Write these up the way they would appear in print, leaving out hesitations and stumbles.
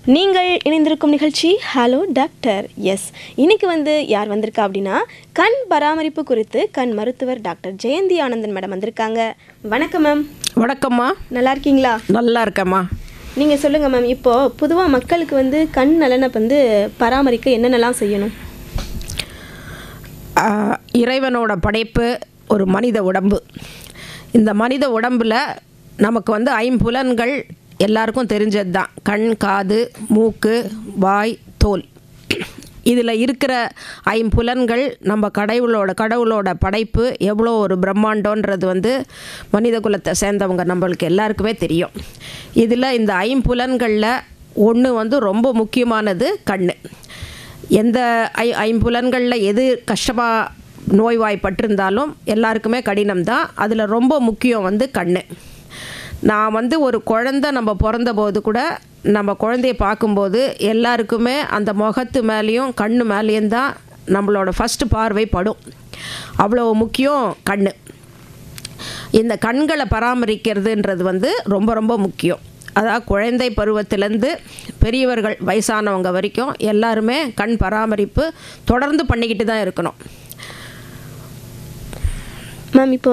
நீங்கள் இணைந்திருக்கும் நிகழ்ச்சி ஹலோ டாக்டர். எஸ், இன்னைக்கு யார் வந்திருக்கா அப்படின்னா கண் பராமரிப்பு குறித்து கண் மருத்துவர் டாக்டர் ஜெயந்தி ஆனந்தன் மேடம் வந்திருக்காங்க. வணக்கம் மேம். வணக்கம்மா. நல்லா இருக்கீங்களா? நல்லா இருக்கேம்மா. நீங்கள் சொல்லுங்கள் மேம், இப்போது பொதுவாக மக்களுக்கு கண் நலனை பராமரிக்க என்னென்னலாம் செய்யணும்? இறைவனோட படைப்பு ஒரு மனித உடம்பு. இந்த மனித உடம்பில் நமக்கு ஐம்புலன்கள் எல்லாருக்கும் தெரிஞ்சது தான். கண், காது, மூக்கு, வாய், தோல். இதில் இருக்கிற ஐம்புலன்கள் நம்ம கடவுளோட படைப்பு எவ்வளோ ஒரு பிரம்மாண்டன்றது மனித குலத்தை சேர்ந்தவங்க நம்மளுக்கு எல்லாருக்குமே தெரியும். இதில் இந்த ஐம்புலன்களில் ஒன்று ரொம்ப முக்கியமானது கண். எந்த ஐம்புலன்களில் எது கஷ்டமாக நோய்வாய்ப்பட்டிருந்தாலும் எல்லாருக்குமே கடினம்தான். அதில் ரொம்ப முக்கியம் கண். நான் ஒரு குழந்தை நம்ம பிறந்தபோது கூட நம்ம குழந்தைய பார்க்கும்போது எல்லாருக்குமே அந்த முகத்து மேலேயும் கண்ணு மேலேயும் தான் நம்மளோட ஃபஸ்ட்டு பார்வை படும். அவ்வளோ முக்கியம் கண். இந்த கண்களை பராமரிக்கிறதுன்றது ரொம்ப ரொம்ப முக்கியம். அதாவது குழந்தை பருவத்திலேருந்து பெரியவர்கள் வயசானவங்க வரைக்கும் எல்லாருமே கண் பராமரிப்பு தொடர்ந்து பண்ணிக்கிட்டு தான் இருக்கணும். மேம், இப்போ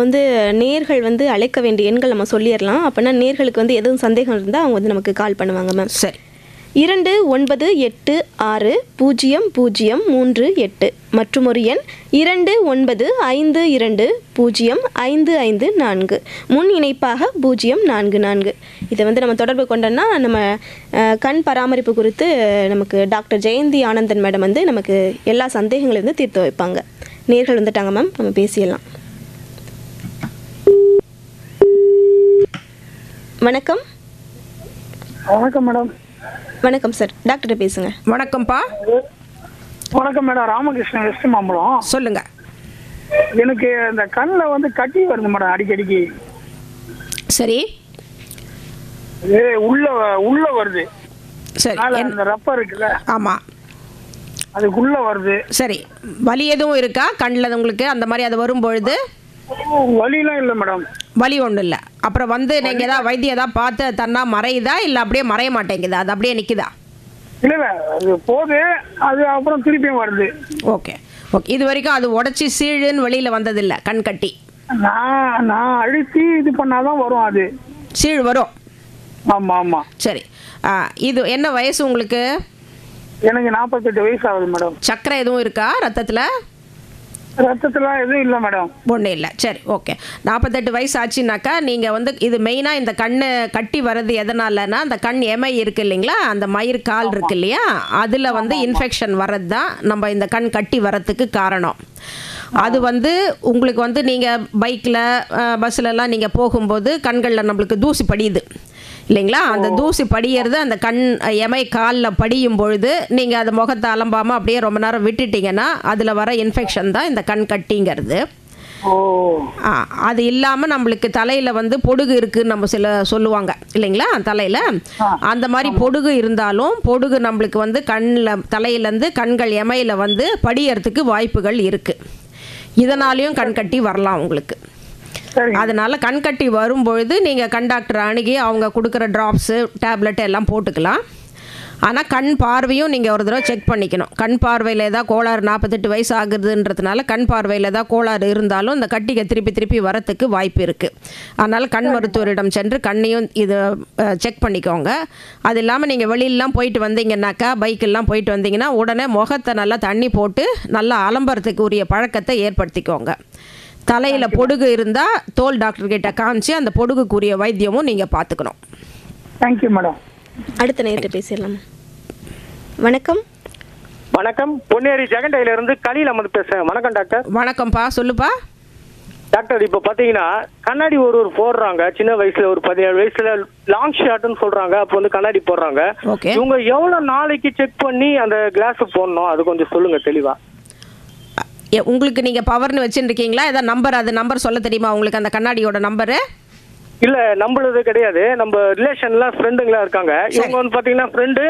நேர்கள் அழைக்க வேண்டிய எண்கள் நம்ம சொல்லிடலாம். அப்படின்னா நேர்களுக்கு எதுவும் சந்தேகம் இருந்தால் அவங்க நமக்கு கால் பண்ணுவாங்க மேம். சரி. 29860038 மற்றும் ஒரு எண் 2952055554 முன் இணைப்பாக 044. இதை நம்ம தொடர்பு கொண்டோன்னா நம்ம கண் பராமரிப்பு குறித்து நமக்கு டாக்டர் ஜெயந்தி ஆனந்தன் மேடம் நமக்கு எல்லா சந்தேகங்களையும் தீர்த்து வைப்பாங்க. நேர்கள் வந்துட்டாங்க மேம், நம்ம பேசிடலாம். வணக்கம். வணக்கம் மேடம். வணக்கம் சார், டாக்டர் பேசுங்க. வணக்கம்ப்பா. வணக்கம் மேடம். ராமகிருஷ்ணன், வெஸ்ட் மாம்பலம். சொல்லுங்க. எனக்கு இந்த கண்ணில் கட்டி வருது மேடம் அடிக்கடிக்கு. சரி. உள்ள வருது. சரி. அந்த ரப்பர் இருக்குல்ல, ஆமாம், அதுக்குள்ள வருது. சரி. வலி எதுவும் இருக்கா கண்ணில் உங்களுக்கு? அந்த மாதிரி அது வரும்பொழுது வலிலாம் இல்லை மேடம். வலி ஒன்றும் இல்லை. அப்புறம் நீங்கள் ஏதாவது வைத்தியம் ஏதாவது பார்த்து தன்னா மறையுதா, இல்லை அப்படியே மறைய மாட்டேங்குதா, அது அப்படியே நிற்குதா? இல்லை, அது போகுது, அது அப்புறம் திருப்பியும் வருது. Okay okay. இது வரைக்கும் அது உடச்சி சீழுன்னு வெளியில் வந்ததில்லை கண் கட்டி? நான் அழுத்தி இது பண்ணாதான் வரும், அது சீழ் வரும். ஆமாம் ஆமாம். சரி. இது என்ன வயசு உங்களுக்கு? எனக்கு 48 வயசு ஆகுது மேடம். சர்க்கரை எதுவும் இருக்கா ரத்தத்தில்? ரத்தத்தில் எதுவும் இல்லை மேடம். ஒன்றும் இல்லை. சரி, ஓகே. 48 வயசு ஆச்சுனாக்கா நீங்கள் இது மெயினாக இந்த கண் கட்டி வர்றது எதனாலனா, அந்த கண் எமை இருக்குது இல்லைங்களா, அந்த மயிர் கால் இருக்கு இல்லையா, அதில் இன்ஃபெக்ஷன் வர்றது தான் நம்ம இந்த கண் கட்டி வர்றதுக்கு காரணம். அது உங்களுக்கு நீங்கள் பைக்கில் பஸ்ஸிலலாம் நீங்கள் போகும்போது கண்களில் நம்மளுக்கு தூசி படியுது இல்லைங்களா, அந்த தூசி படியறது அந்த கண் எமை காலில் படியும் பொழுது நீங்கள் அதை முகத்தை அலம்பாமல் அப்படியே ரொம்ப நேரம் விட்டுட்டிங்கன்னா அதில் வர இன்ஃபெக்ஷன் தான் இந்த கண் கட்டிங்கிறது. அது இல்லாமல் நம்மளுக்கு தலையில் பொடுகு இருக்குதுன்னு நம்ம சொல்லுவாங்க இல்லைங்களா, தலையில் அந்த மாதிரி பொடுகு இருந்தாலும் பொடுகு நம்மளுக்கு கண்ணில் தலையிலேருந்து கண்கள் எமையில் படியறதுக்கு வாய்ப்புகள் இருக்குது. இதனாலையும் கண் கட்டி வரலாம் உங்களுக்கு. அதனால் கண்கட்டி வரும்பொழுது நீங்கள் கண் டாக்டரை அணுகி அவங்க கொடுக்குற ட்ராப்ஸு டேப்லெட் எல்லாம் போட்டுக்கலாம். ஆனால் கண் பார்வையும் நீங்கள் ஒரு தடவை செக் பண்ணிக்கணும். கண் பார்வையில் ஏதாவது கோளாறு 48 வயசு ஆகுதுன்றதுனால கண் பார்வையில் ஏதாவது கோளாறு இருந்தாலும் இந்த கட்டிக்கு திருப்பி வரத்துக்கு வாய்ப்பு இருக்குது. அதனால் கண் மருத்துவரிடம் சென்று கண்ணையும் இதை செக் பண்ணிக்கோங்க. அது இல்லாமல் நீங்கள் வெளியிலலாம் போயிட்டு வந்தீங்கன்னாக்கா, பைக்கெல்லாம் போயிட்டு வந்தீங்கன்னா உடனே முகத்தை நல்லா தண்ணி போட்டு நல்லா அலம்புறதுக்கு உரிய பழக்கத்தை ஏற்படுத்திக்கோங்க. தலையில் பொடுகு இருந்தால் தோல் டாக்டர்கிட்ட காமிச்சு அந்த பொடுகுக்குரிய வைத்தியமும் நீங்கள் பார்த்துக்கணும். Thank you madam. அடுத்த நேரத்தை பேசிடலாம். வணக்கம். வணக்கம். பொன்னேரி ஜெகண்டையில இருந்து கலியில் அமர்ந்து பேசுறேன். வணக்கம் டாக்டர். வணக்கம்ப்பா, சொல்லுப்பா. டாக்டர், இப்போ பார்த்தீங்கன்னா கண்ணாடி ஒரு போடுறாங்க சின்ன வயசுல, ஒரு 17 வயசுல லாங் ஷாட்னு சொல்றாங்க. அப்போ கண்ணாடி போடுறாங்க. இவங்க எவ்வளோ நாளைக்கு செக் பண்ணி அந்த கிளாஸ் போடணும், அது கொஞ்சம் சொல்லுங்க தெளிவா. உங்களுக்கு நீங்கள் பவர்னு வச்சுருக்கீங்களா? ஏதாவது நம்பர், அது நம்பர் சொல்ல தெரியுமா உங்களுக்கு, அந்த கண்ணாடியோட நம்பரு? இல்ல நம்மளது கிடையாது, நம்ம ரிலேஷன்ல ஃப்ரெண்டுங்களா இருக்காங்க. இவங்க வந்து பாத்தீங்கன்னா ஃப்ரெண்டு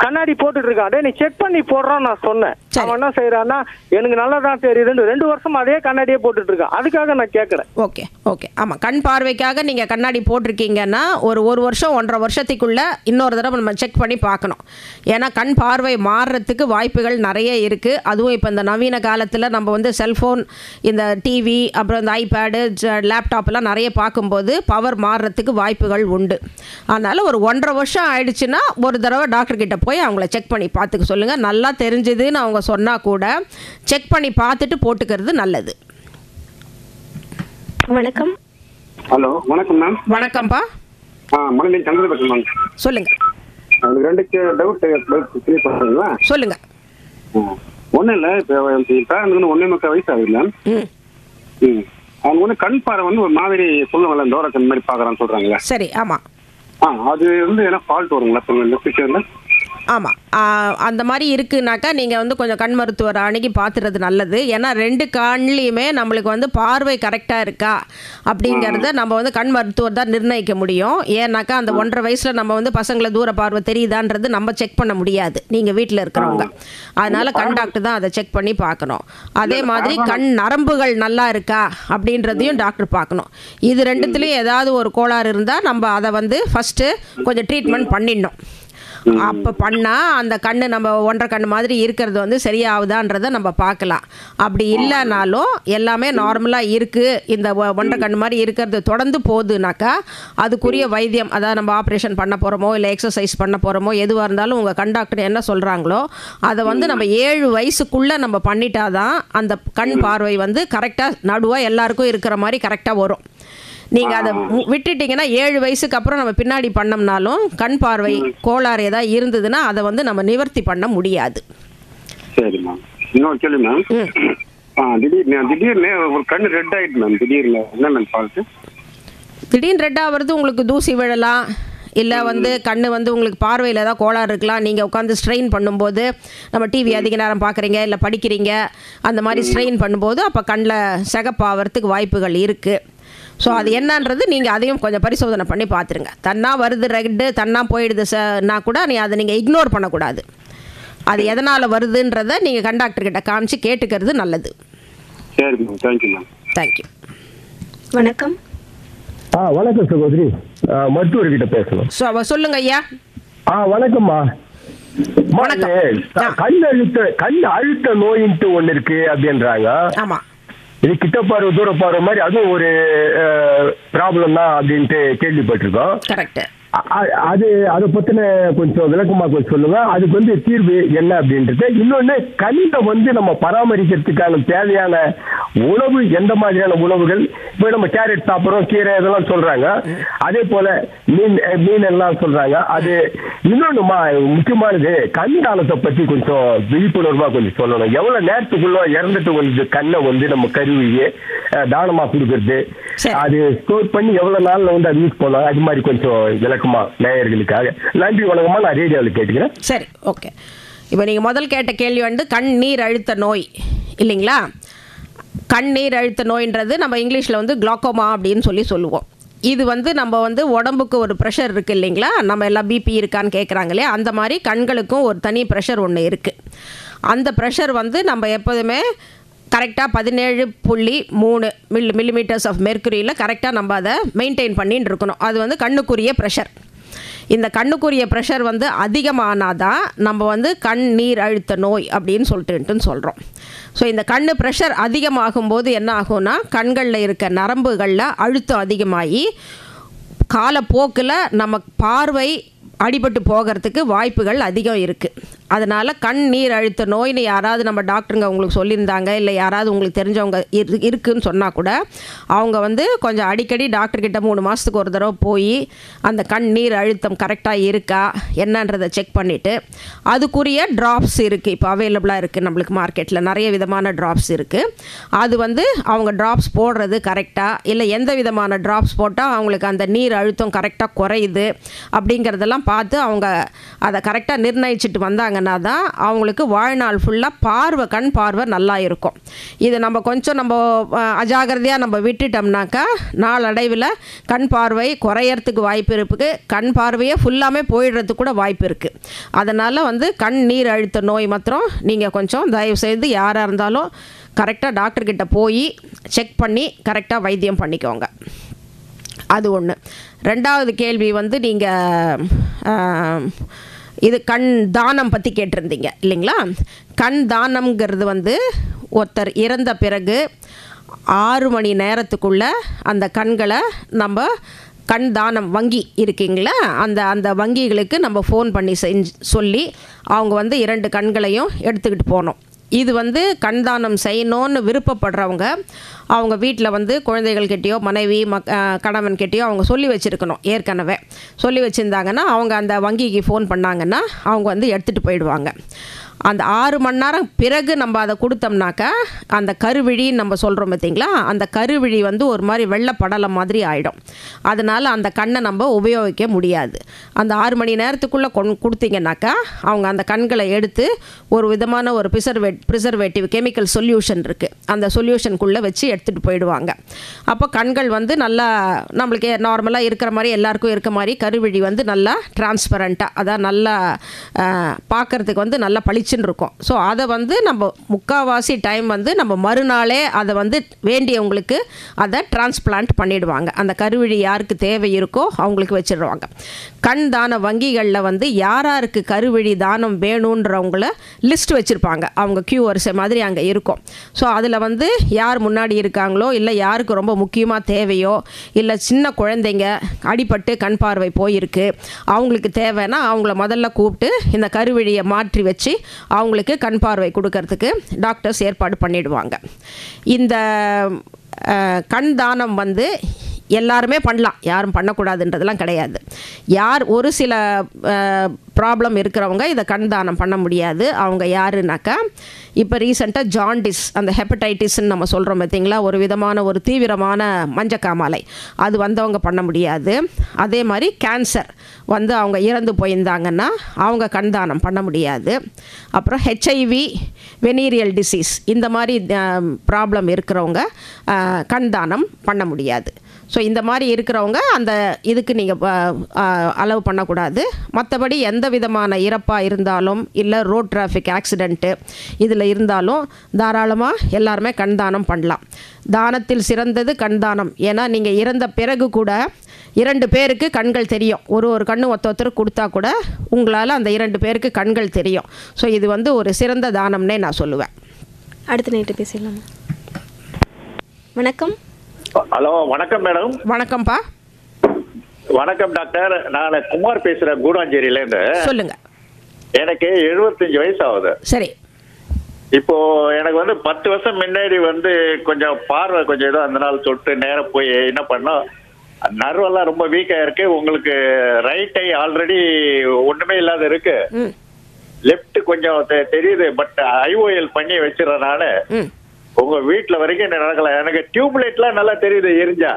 கண்ணாடி போட்டுட்டு இருக்கான். நீ செக் பண்ணி போடுறான்னு நான் சொன்னேன். அவன் என்ன செய்யறான்னா எனக்கு நல்லா தான் தெரியுது, 2 வருஷம் அதே கண்ணாடியே போட்டுட்டு இருக்கான். அதுக்காக நான் கேட்கறேன். ஓகே ஓகே ஆமாம், கண் பார்வைக்காக நீங்கள் கண்ணாடி போட்டிருக்கீங்கன்னா ஒரு வருஷம் 1.5 வருஷத்துக்குள்ள இன்னொரு தடவை நம்ம செக் பண்ணி பார்க்கணும். ஏன்னா கண் பார்வை மாறுறதுக்கு வாய்ப்புகள் நிறைய இருக்குது. அதுவும் இப்போ இந்த நவீன காலத்தில் நம்ம வந்து செல்ஃபோன், இந்த டிவி, அப்புறம் இந்த ஐபேடு, லேப்டாப்லாம் நிறைய பார்க்கும்போது பவர் மாறுறதுக்கு வாய்ப்புகள் உண்டு. அதனால் ஒரு 1.5 வருஷம் ஆயிடுச்சுன்னா ஒரு தடவை டாக்டர்கிட்ட போய் அவங்கள செக் பண்ணி பார்த்துக்க சொல்லுங்கள். நல்லா தெரிஞ்சுதுன்னு அவங்க சொன்னால் கூட செக் பண்ணி பார்த்துட்டு போட்டுக்கிறது நல்லது. வணக்கம். ஹலோ, வணக்கம் மேம். வணக்கம்ப்பா. மணலி சந்திரபேசன் மேம். சொல்லுங்க. எனக்கு 2 டவுட் கிளியர் பண்ணுறீங்களா? சொல்லுங்க. ஒன்றும் இல்லை, இப்போ பேரனுக்கு 1.25 வயசு ஆகுது மேம். அவங்க வந்து கண் பார்வை வந்து ஒரு மாதிரி சொல்லுவாங்கல்ல, டோரா கண் மாதிரி பார்க்குறான்னு சொல்கிறாங்களே. சரி, ஆமாம். அது வந்து என்ன ஃபால்ட் வருங்களா சொல்லுங்க ஃபியூச்சரில்? ஆமாம், அந்த மாதிரி இருக்குனாக்கா நீங்கள் வந்து கொஞ்சம் கண் மருத்துவரை அணுகி பார்த்துறது நல்லது. ஏன்னா 2 கண்லேயுமே நம்மளுக்கு வந்து பார்வை கரெக்டாக இருக்கா அப்படிங்கிறத நம்ம வந்து கண் மருத்துவர் தான் நிர்ணயிக்க முடியும். ஏன்னாக்கா அந்த 1.5 வயசில் நம்ம வந்து பசங்களை தூர பார்வை தெரியுதான்றது நம்ம செக் பண்ண முடியாது, நீங்கள் வீட்டில் இருக்கிறவங்க. அதனால் கண் டாக்டர் தான் அதை செக் பண்ணி பார்க்கணும். அதே மாதிரி கண் நரம்புகள் நல்லா இருக்கா அப்படின்றதையும் டாக்டர் பார்க்கணும். இது 2த்துலேயும் ஏதாவது ஒரு கோளாறு இருந்தால் நம்ம அதை வந்து ஃபஸ்ட்டு கொஞ்சம் ட்ரீட்மெண்ட் பண்ணிடணும். அப்போ பண்ணால் அந்த கண்ணு நம்ம 1.5 கண் மாதிரி இருக்கிறது வந்து சரியாகுதான்றதை நம்ம பார்க்கலாம். அப்படி இல்லைனாலும் எல்லாமே நார்மலாக இருக்குது, இந்த 1.5 கண் மாதிரி இருக்கிறது தொடர்ந்து போகுதுனாக்கா அதுக்குரிய வைத்தியம், அதாவது நம்ம ஆப்ரேஷன் பண்ண போகிறோமோ இல்லை எக்ஸசைஸ் பண்ண போகிறோமோ எதுவாக இருந்தாலும் உங்கள் கண் டாக்டர் என்ன சொல்கிறாங்களோ அதை வந்து நம்ம 7 வயசுக்குள்ளே நம்ம பண்ணிட்டாதான் அந்த கண் பார்வை வந்து கரெக்டாக நடுவாக எல்லாருக்கும் இருக்கிற மாதிரி கரெக்டாக வரும். நீங்கள் அதை விட்டுட்டிங்கன்னா 7 வயசுக்கு அப்புறம் நம்ம பின்னாடி பண்ணோம்னாலும் கண் பார்வை கோளாறு ஏதாவது இருந்ததுன்னா அதை வந்து நம்ம நிவர்த்தி பண்ண முடியாது. சரி மேம். இன்னொரு கேள்வி மேம். திடீர்னு ஒரு கண் ரெட் ஆகிட்டு மேம். திடீர்னு என்ன மேம் ஃபால்ட்டு? திடீர்னு ரெட் ஆகிறது உங்களுக்கு தூசி விழலாம், இல்லை வந்து கண் வந்து உங்களுக்கு பார்வையில் ஏதாவது கோளாறு இருக்கலாம். நீங்கள் உட்காந்து ஸ்ட்ரெயின் பண்ணும்போது, நம்ம டிவி அதிக நேரம் பார்க்குறீங்க இல்லை படிக்கிறீங்க, அந்த மாதிரி ஸ்ட்ரெயின் பண்ணும்போது அப்போ கண்ணில் சிகப்பாகிறதுக்கு வாய்ப்புகள் இருக்குது. ஸோ அது என்னன்றது நீங்கள் அதையும் கொஞ்சம் பரிசோதனை பண்ணி பார்த்துருங்க. தன்னா வருது ரெட்டு, தன்னா போயிடுது கூட அதை நீங்கள் இக்னோர் பண்ணக்கூடாது. அது எதனால் வருதுன்றதை நீங்கள் கண்டாக்டர்கிட்ட காமிச்சு கேட்டுக்கிறது நல்லது. சரி மேம், தேங்க்யூ மேம். தேங்க்யூ. வணக்கம். வணக்கம் சகோதரி, மருத்துவர்கிட்ட பேசணும். சொல்லுங்க ஐயா. வணக்கம்மா. கண் அழுத்த நோயின்ட்டு ஒண்ணு இருக்கு அப்படின்றாங்க. ஆமா, இது கிட்ட பார்வை தூர பார்வை மாதிரி அதுவும் ஒரு ப்ராப்ளம் தான் அப்படின்ட்டு கேள்விப்பட்டிருக்கோம். கரெக்ட். அதை பத்தின கொஞ்சம் விளக்கமா கொஞ்சம் சொல்லுங்க. அதுக்கு வந்து தீர்வு என்ன அப்படின்றது. இன்னொன்னு, கண்ணை வந்து நம்ம பராமரிக்கிறதுக்கான தேவையான உணவு எந்த மாதிரியான உணவுகள்? இப்போ நம்ம கேரட் சாப்பிட்றோம், கீரை இதெல்லாம் சொல்றாங்க. அதே போல மீன் எல்லாம் சொல்றாங்க. அது இன்னொன்னு முக்கியமானது, கண் தானத்தை பத்தி கொஞ்சம் விழிப்புணர்வா கொஞ்சம் சொல்லணும். எவ்வளவு நேரத்துக்குள்ள இறந்துட்டு வந்து கண்ணை வந்து நம்ம கருவியே தானமா கொடுக்கறது, அது ஸ்டோர் பண்ணி எவ்வளவு நாள்ல வந்து அது யூஸ் பண்ணலாம், அது மாதிரி கொஞ்சம் விளக்கமா நேயர்களுக்காக. நன்றி, வணக்கமா. நான் ரேடியோவில் கேட்டுக்கிறேன். சரி, ஓகே. இப்போ நீங்கள் முதல் கேட்ட கேள்வி வந்து கண்ணீர் அழுத்த நோய் இல்லைங்களா? கண்ணீர் அழுத்த நோயின்றது நம்ம இங்கிலீஷில் வந்து குளோக்கோமா அப்படின்னு சொல்லுவோம். இது வந்து நம்ம வந்து உடம்புக்கு ஒரு ப்ரெஷர் இருக்குது இல்லைங்களா? நம்ம எல்லாம் பிபி இருக்கான்னு கேட்குறாங்க இல்லையா? அந்த மாதிரி கண்களுக்கும் ஒரு தனி ப்ரெஷர் ஒன்று இருக்குது. அந்த ப்ரெஷர் வந்து நம்ம எப்போதுமே கரெக்டாக 17.3 மில்லிமீட்டர்ஸ் ஆஃப் மெர்க்குரியில் கரெக்டாக நம்ம அதை மெயின்டைன் பண்ணின்னு இருக்கணும். அது வந்து கண்ணுக்குரிய ப்ரெஷர். இந்த கண்ணுக்குரிய ப்ரெஷர் வந்து அதிகமானாதான் நம்ம வந்து கண் நீர் அழுத்த நோய் அப்படின்னு சொல்கிறோம். ஸோ இந்த கண் ப்ரெஷர் அதிகமாகும்போது என்ன ஆகும்னா, கண்களில் இருக்க நரம்புகளில் அழுத்தம் அதிகமாகி காலப்போக்கில் நம்ம பார்வை அடிபட்டு போகிறதுக்கு வாய்ப்புகள் அதிகம் இருக்குது. அதனால் கண் நீர் அழுத்த நோய்னு யாராவது நம்ம டாக்டருங்க உங்களுக்கு சொல்லியிருந்தாங்க, இல்லை யாராவது உங்களுக்கு தெரிஞ்சவங்க இருக்குதுன்னு சொன்னால் கூட அவங்க வந்து கொஞ்சம் அடிக்கடி டாக்டர்கிட்ட 3 மாதத்துக்கு ஒரு தடவை போய் அந்த கண் நீர் அழுத்தம் கரெக்டாக இருக்கா என்னன்றதை செக் பண்ணிவிட்டு அதுக்குரிய ட்ராப்ஸ் இருக்குது. இப்போ அவைலபிளாக இருக்குது நம்மளுக்கு மார்க்கெட்டில் நிறைய விதமான ட்ராப்ஸ் இருக்குது. அது வந்து அவங்க ட்ராப்ஸ் போடுறது கரெக்டாக, இல்லை எந்த விதமான ட்ராப்ஸ் போட்டால் அவங்களுக்கு அந்த நீர் அழுத்தம் கரெக்டாக குறையுது அப்படிங்கிறதெல்லாம் பார்த்து அவங்க அதை கரெக்டாக நிர்ணயிச்சுட்டு வந்தாங்கன்னா பண்ணினாங்கன்னா தான் அவங்களுக்கு வாழ்நாள் ஃபுல்லாக கண் பார்வை நல்லா இருக்கும். இது நம்ம கொஞ்சம் அஜாகிரதையாக நம்ம விட்டுட்டோம்னாக்கா நாளடைவில் கண் பார்வை குறையறதுக்கு வாய்ப்பு இருக்குது. கண் பார்வையே ஃபுல்லாமே போயிடுறதுக்கு கூட வாய்ப்பு இருக்குது. அதனால் கண் நீர் அழுத்த நோய் மாத்திரம் நீங்கள் கொஞ்சம் தயவுசெய்து யாராக இருந்தாலும் கரெக்டாக டாக்டர்கிட்ட போய் செக் பண்ணி கரெக்டாக வைத்தியம் பண்ணிக்கோங்க. அது ஒன்று. ரெண்டாவது கேள்வி நீங்கள் இது கண் தானம் பற்றி கேட்டிருந்தீங்க இல்லைங்களா? கண் தானம்ங்கிறது ஒருத்தர் இறந்த பிறகு 6 மணி நேரத்துக்குள்ளே அந்த கண்களை நம்ம கண் தானம் வங்கி இருக்குங்களா, அந்த வங்கிகளுக்கு நம்ம ஃபோன் பண்ணி சொல்லி அவங்க 2 கண்களையும் எடுத்துக்கிட்டு போனோம். இது கண் தானம் செய்யணும்னு விருப்பப்படுறவங்க அவங்க வீட்டில் குழந்தைகள்கிட்டயோ மனைவி கணவன்கிட்டயோ அவங்க சொல்லி வச்சுருக்கணும். ஏற்கனவே சொல்லி வச்சுருந்தாங்கன்னா அவங்க அந்த வங்கிக்கு ஃபோன் பண்ணாங்கன்னா அவங்க எடுத்துகிட்டு போயிடுவாங்க. அந்த 6 மணி நேரம் பிறகு நம்ம அதை கொடுத்தோம்னாக்கா அந்த கருவிழின்னு நம்ம சொல்கிறோம் பார்த்திங்களா, அந்த கருவிழி ஒரு மாதிரி வெள்ளை படலம் மாதிரி ஆகிடும். அதனால் அந்த கண்ணை நம்ம உபயோகிக்க முடியாது. அந்த 6 மணி நேரத்துக்குள்ளே கொடுத்தீங்கன்னாக்கா அவங்க அந்த கண்களை எடுத்து ஒரு விதமான ஒரு ப்ரிசர்வேட்டிவ் கெமிக்கல் சொல்யூஷன் இருக்குது, அந்த சொல்யூஷனுக்குள்ளே வச்சு எடுத்துகிட்டு போயிடுவாங்க. அப்போ கண்கள் நல்லா நம்மளுக்கு நார்மலாக இருக்கிற மாதிரி எல்லாருக்கும் இருக்க மாதிரி கருவிழி நல்லா டிரான்ஸ்பரண்ட்டாக, அதான் நல்லா பார்க்குறதுக்கு நல்லா பளிச்சுன்னு இருக்கும். ஸோ அதை நம்ம முக்கால்வாசி டைம் நம்ம மறுநாளே அதை வேண்டியவங்களுக்கு அதை டிரான்ஸ்பிளான்ட் பண்ணிடுவாங்க. அந்த கருவிழி யாருக்கு தேவை இருக்கோ அவங்களுக்கு வச்சிடுவாங்க. கண் தான வங்கிகளில் யாராருக்கு கருவிழி தானம் வேணுன்றவங்கள லிஸ்ட் வச்சுருப்பாங்க. அவங்க கியூ வரிசை மாதிரி அங்கே இருக்கும். ஸோ அதில் யார் முன்னாடி இருக்காங்களோ இல்லை யாருக்கு ரொம்ப முக்கியமாக தேவையோ இல்லை சின்ன குழந்தைங்க அடிபட்டு கண் பார்வை போயிருக்கு அவங்களுக்கு தேவைன்னா அவங்கள முதல்ல கூப்பிட்டு இந்த கருவிழியை மாற்றி வச்சு அவங்களுக்கு கண் பார்வை கொடுக்கறதுக்கு டாக்டர்ஸ் ஏற்பாடு பண்ணிடுவாங்க. இந்த கண் தானம் எல்லாருமே பண்ணலாம், யாரும் பண்ணக்கூடாதுன்றதெல்லாம் கிடையாது. யார் ஒரு சில ப்ராப்ளம் இருக்கிறவங்க இதை கண் தானம் பண்ண முடியாது. அவங்க யாருனாக்கா இப்போ ரீசெண்டாக ஜாண்டிஸ், அந்த ஹெப்படைட்டிஸ்ன்னு நம்ம சொல்கிறோம் பார்த்திங்களா, ஒரு விதமான ஒரு தீவிரமான மஞ்சக்காமாலை, அது வந்தவங்க பண்ண முடியாது. அதே மாதிரி கேன்சர் அவங்க இறந்து போயிருந்தாங்கன்னா அவங்க கண் தானம் பண்ண முடியாது. அப்புறம் ஹெச்ஐவி, வெனீரியல் டிசீஸ், இந்த மாதிரி ப்ராப்ளம் இருக்கிறவங்க கண் தானம் பண்ண முடியாது. ஸோ இந்த மாதிரி இருக்கிறவங்க அந்த இதுக்கு நீங்கள் அலோவ் பண்ணக்கூடாது. மற்றபடி எந்த விதமான இறப்பாக இருந்தாலும் இல்லை ரோட் டிராஃபிக் ஆக்சிடெண்ட்டு இதில் இருந்தாலும் தாராளமாக எல்லாருமே கண் தானம் பண்ணலாம். தானத்தில் சிறந்தது கண் தானம். ஏன்னா நீங்கள் இறந்த பிறகு கூட 2 பேருக்கு கண்கள் தெரியும். ஒரு கண்ணு ஒருத்தருக்கு கொடுத்தா கூட உங்களால் அந்த 2 பேருக்கு கண்கள் தெரியும். ஸோ இது ஒரு சிறந்த தானம்னே நான் சொல்லுவேன். அடுத்த நைட்டு பேசிடலாம். வணக்கம். ஹலோ, வணக்கம் மேடம். வணக்கம்ப்பா. வணக்கம் டாக்டர், நான் குமார் பேசுறேன் கூடாஞ்சேரியிலேருந்து. சொல்லுங்க. எனக்கு 75 வயசு ஆகுது. சரி. இப்போ எனக்கு 10 வருஷம் முன்னாடி கொஞ்சம் பார்வை கொஞ்சம் ஏதோ அந்த நாள் தொட்டு நேரம் போய் என்ன பண்ணோம், நர்வெல்லாம் ரொம்ப வீக்கா இருக்கு. உங்களுக்கு ரைட் ஐ ஆல்ரெடி ஒண்ணுமே இல்லாத இருக்கு, லெப்ட் கொஞ்சம் தெரியுது. பட் ஐஓஎல் பண்ணி வச்சிடறனால உங்க வீட்டுல வரைக்கும் நடக்கல. எனக்கு டியூப்லைட்லாம் நல்லா தெரியுது எரிஞ்சா.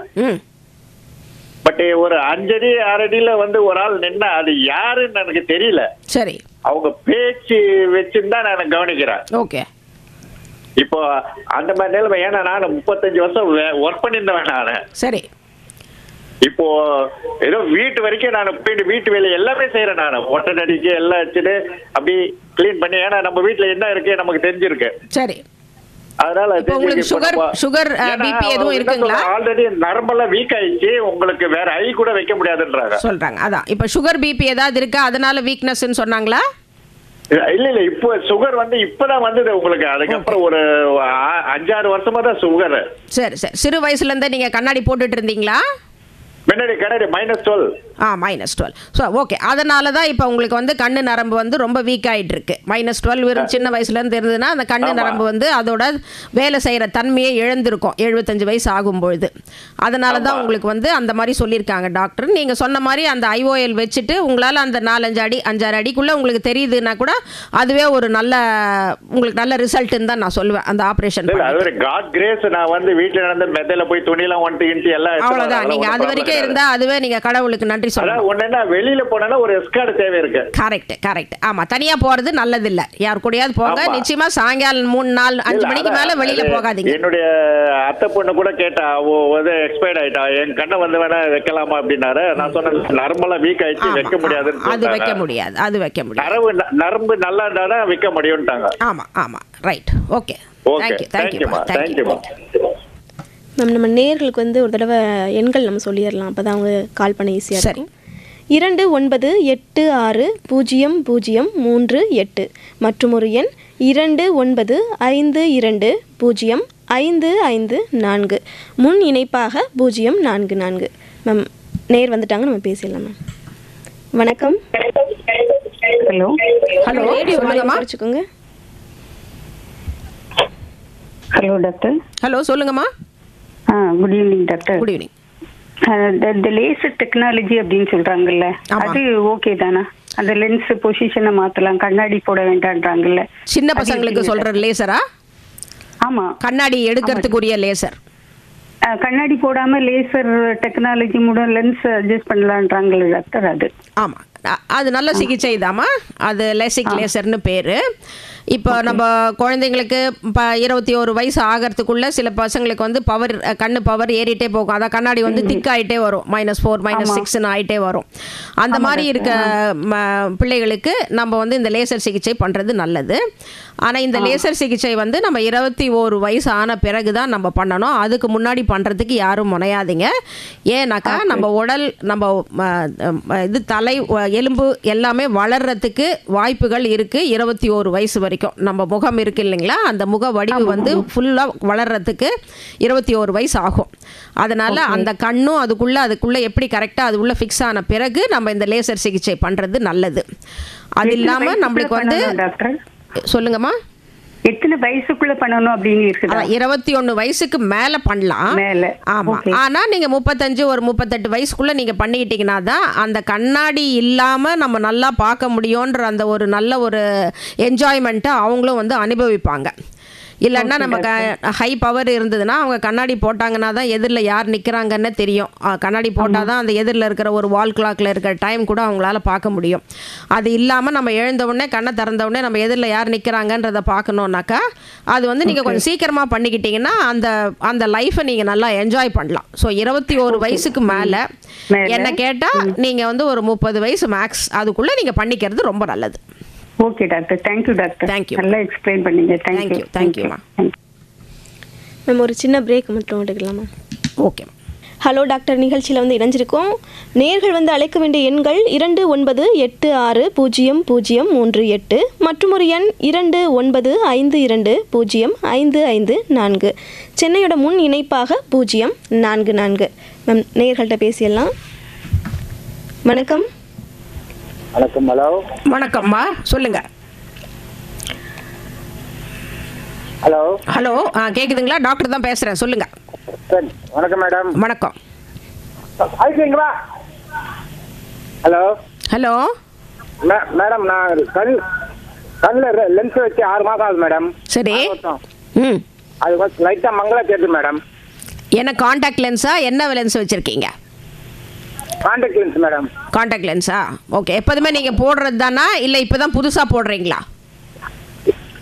பட் ஒரு 5 அடி 6 அடியில ஒரு ஆள் நின்னா அது யாருன்னு எனக்கு தெரியல. சரி. அவங்க பேச்சு வச்சுதான் நான் கவனிக்கிறேன். ஓகே. இப்போ அந்த மாதிரி நிலைமை. ஏன்னா நான் 35 வருஷம் ஒர்க் பண்ணியிருந்தேன் நானு. சரி. இப்போ ஏதோ வீட்டு வரைக்கும் நான் போயிட்டு வீட்டு வேலை எல்லாமே செய்யறேன். நான் ஒட்டை அடிக்க எல்லாம் வச்சுட்டு அப்படி கிளீன் பண்ணி, ஏன்னா நம்ம வீட்டுல என்ன இருக்கு நமக்கு தெரிஞ்சிருக்கு. சரி. அதனால சுகர் பிபி எதுவும் இருக்குங்களா? ஆல்ரெடி நரம்பெல்லாம் வீக் ஆயிடுச்சு, உங்களுக்கு வேற ஐ கூட வைக்க முடியாதுன்றாங்க சொல்றாங்க. அதான் இப்ப சுகர் பிபி ஏதாவது இருக்கா, அதனால வீக்னஸ்ன்னு சொன்னாங்களா? இல்ல இப்போ சுகர் இப்பதான் வந்தது உங்களுக்கு. அதுக்கப்புறம் ஒரு 5-6 வருஷமா தான் சுகர். சரி சரி. சிறு வயசுல இருந்தே நீங்க கண்ணாடி போட்டுட்டு இருந்தீங்களா? முன்னாடி கண்ணாடி -12. -12. So okay. அதனால தான் இப்போ உங்களுக்கு கண்ணு நரம்பு ரொம்ப வீக் ஆகிட்டு இருக்கு. -12 வெறும் சின்ன வயசுலேருந்து இருந்ததுன்னா அந்த கண்ணு நரம்பு அதோட வேலை செய்கிற தன்மையை இழந்திருக்கும் 75 வயசு ஆகும்பொழுது. அதனால தான் உங்களுக்கு அந்த மாதிரி சொல்லியிருக்காங்க டாக்டர். நீங்கள் சொன்ன மாதிரி அந்த ஐஓஎல் வச்சுட்டு உங்களால் அந்த 4-5 அடி 5-6 அடிக்குள்ளே உங்களுக்கு தெரியுதுன்னா கூட அதுவே ஒரு உங்களுக்கு நல்ல ரிசல்ட்டுன்னு தான் நான் சொல்லுவேன். அந்த ஆப்ரேஷன் காட் கிரேஸ். நான் வீட்டில் நடந்த மெத்தையில் போய் துணியெல்லாம் ஒன்ட்டு எல்லாம் அவ்வளோதான். நீங்கள் அது வரைக்கும் இருந்தா அதுவே நீங்க கடவுளுக்கு நன்றி சொல்லலாம். ஒன்னா வெளியில போனா ஒரு எஸ்கார்டு தேவை இருக்கு. கரெக்ட். ஆமா, தனியா போறது நல்லது இல்ல. யார் கூடயாவது போங்க. நிச்சயமா சாயங்காலம் 3 4 5 மணிக்கு மேல வெளியில போகாதீங்க. என்னுடைய அத்தை பொண்ணு கூட கேட்டா, எக்ஸ்பயர்ட் ஆயிட்டா, என் கண்ணை வந்து வேணா வைக்கலாமா அப்படின்னாரு. நான் சொன்னேன், நரம்பெல்லாம் வீக் ஆயிடுச்சு, வைக்க முடியாது. அது வைக்க முடியாது. நரம்பு நல்லா இருந்தா வைக்க முடியும்ட்டாங்க. ஆமா ரைட். Okay, thank you. நம்ம நேயர்களுக்கு வந்து ஒரு தடவை எண்கள் நம்ம சொல்லிடலாம், அப்போ தான் அவங்க கால் பண்ண ஈஸியாக இருக்கும். 29860038 மற்றும் ஒரு எண் 29520554 முன் இணைப்பாக 044. மேம் நேர் வந்துட்டாங்க, நம்ம பேசிடலாம். மேம் வணக்கம். ஹலோ வச்சுக்கோங்க. Hello doctor. ஹலோ, சொல்லுங்கம்மா. Good evening doctor. Good evening. இந்த லேசர் டெக்னாலஜி அப்படின்னு சொல்றாங்கல்ல, அது ஓகே தானா? அந்த லென்ஸ் பொசிஷனை மாத்தலாம், கண்ணாடி போட வேண்டாம்ன்றாங்கல்ல. சின்ன பசங்களுக்கு சொல்ற லேசரா? ஆமா, கண்ணாடி எடுக்கிறதுக்குரிய லேசர். கண்ணாடி போடாம லேசர் டெக்னாலஜி மூலம் லென்ஸ் அட்ஜஸ்ட் பண்ணலான்றாங்கல்ல டாக்டர், அது? ஆமா, அது நல்ல சிகிச்சை தாம்மா. அது லேசிக் லேசர்னு பேரு. இப்போ நம்ம குழந்தைங்களுக்கு 21 வயசு ஆகிறதுக்குள்ள சில பசங்களுக்கு வந்து கண்ணு பவர் ஏறிட்டே போகும். அதான் கண்ணாடி வந்து திக்காயிட்டே வரும், -4 -6 ஆகிட்டே வரும். அந்த மாதிரி இருக்க பிள்ளைகளுக்கு நம்ம வந்து இந்த லேசர் சிகிச்சை பண்ணுறது நல்லது. ஆனால் இந்த லேசர் சிகிச்சை வந்து நம்ம 21 வயசு ஆன பிறகு தான் நம்ம பண்ணணும். அதுக்கு முன்னாடி பண்ணுறதுக்கு யாரும் முனையாதீங்க. ஏன்னாக்கா நம்ம உடல், நம்ம இது தலை எலும்பு எல்லாமே வளர்றதுக்கு வாய்ப்புகள் இருக்குது 21 வயசு வரைக்கும். நம்ம முகம் இருக்கு இல்லைங்களா, அந்த முக வடிவு வந்து ஃபுல்லாக வளர்றதுக்கு 21 வயசு ஆகும். அதனால் அந்த கண்ணும் அதுக்குள்ளே எப்படி கரெக்டாக அது உள்ள ஃபிக்ஸ் ஆன பிறகு நம்ம இந்த லேசர் சிகிச்சை பண்ணுறது நல்லது. அது இல்லாமல் நம்மளுக்கு வந்து சொல்லுங்கம்மா, எத்தனை வயசுக்குள்ள பண்ணணும் அப்படின்னு இருக்கு? 21 வயசுக்கு மேல பண்ணலாம். ஆமா, ஆனா நீங்க 35 38 வயசுக்குள்ள நீங்க பண்ணிக்கிட்டீங்கன்னா தான் அந்த கண்ணாடி இல்லாம நம்ம நல்லா பார்க்க முடியும்ன்ற அந்த ஒரு நல்ல ஒரு என்ஜாய்மெண்ட்டை அவங்களும் வந்து அனுபவிப்பாங்க. இல்லைன்னா நம்ம ஹை பவர் இருந்ததுன்னா அவங்க கண்ணாடி போட்டாங்கன்னா தான் எதிரில் யார் நிற்கிறாங்கன்னு தெரியும். கண்ணாடி போட்டால் தான் அந்த எதிரில் இருக்கிற ஒரு வால் கிளாக்கில் இருக்கிற டைம் கூட அவங்களால பார்க்க முடியும். அது இல்லாமல் நம்ம எழுந்தவுடனே கண்ணை திறந்தவுடனே நம்ம எதிரில் யார் நிற்கிறாங்கன்றதை பார்க்கணுன்னாக்கா அது வந்து நீங்கள் கொஞ்சம் சீக்கிரமாக பண்ணிக்கிட்டீங்கன்னா அந்த லைஃப்பை நீங்கள் நல்லா என்ஜாய் பண்ணலாம். ஸோ 21 வயசுக்கு மேலே என்ன கேட்டால் நீங்கள் வந்து ஒரு 30 வயசு மேக்ஸ் அதுக்குள்ளே நீங்கள் பண்ணிக்கிறது ரொம்ப நல்லது. Okay doctor, thank you doctor. Thank you, நல்லா எக்ஸ்பிளைன் பண்ணீங்க. தேங்க்யூம்மா. மேம் ஒரு சின்ன பிரேக் மட்டும் எடுக்கலாமா? ஓகே. ஹலோ டாக்டர் நிகழ்ச்சியில் வந்து இணைஞ்சிருக்கோம். நேர்கள் வந்து அழைக்க வேண்டிய எண்கள் 29860038 மற்றும் ஒரு எண் 29520554. சென்னையோட முன் இணைப்பாக 044. மேம் நேர்கள்ட்ட பேசிடலாம். வணக்கம். வணக்கம். ஹலோ. வணக்கம்மா, சொல்லுங்க. ஹலோ. ஹலோ, கேக்குதுங்களா? டாக்டர் தான் பேசுறேன், சொல்லுங்க. வணக்கம் மேடம். வணக்கம். ஆயிட்டீங்களா? ஹலோ. ஹலோ மேடம், நான் கண்ணில் லென்ஸ் வச்சு 6 மாதம் ஆகுது மேடம். சரி. அது கொஞ்சம் லைட்டா மங்களா தெரியுது மேடம். என்ன காண்டாக்ட் லென்ஸா? என்ன லென்ஸ் வச்சிருக்கீங்க? Contact lens madam. காண்டாக்ட் லென்ஸா? ஓகே. எப்போதுமே நீங்க போடுறது தானா இல்லை இப்போதான் புதுசா போடுறீங்களா?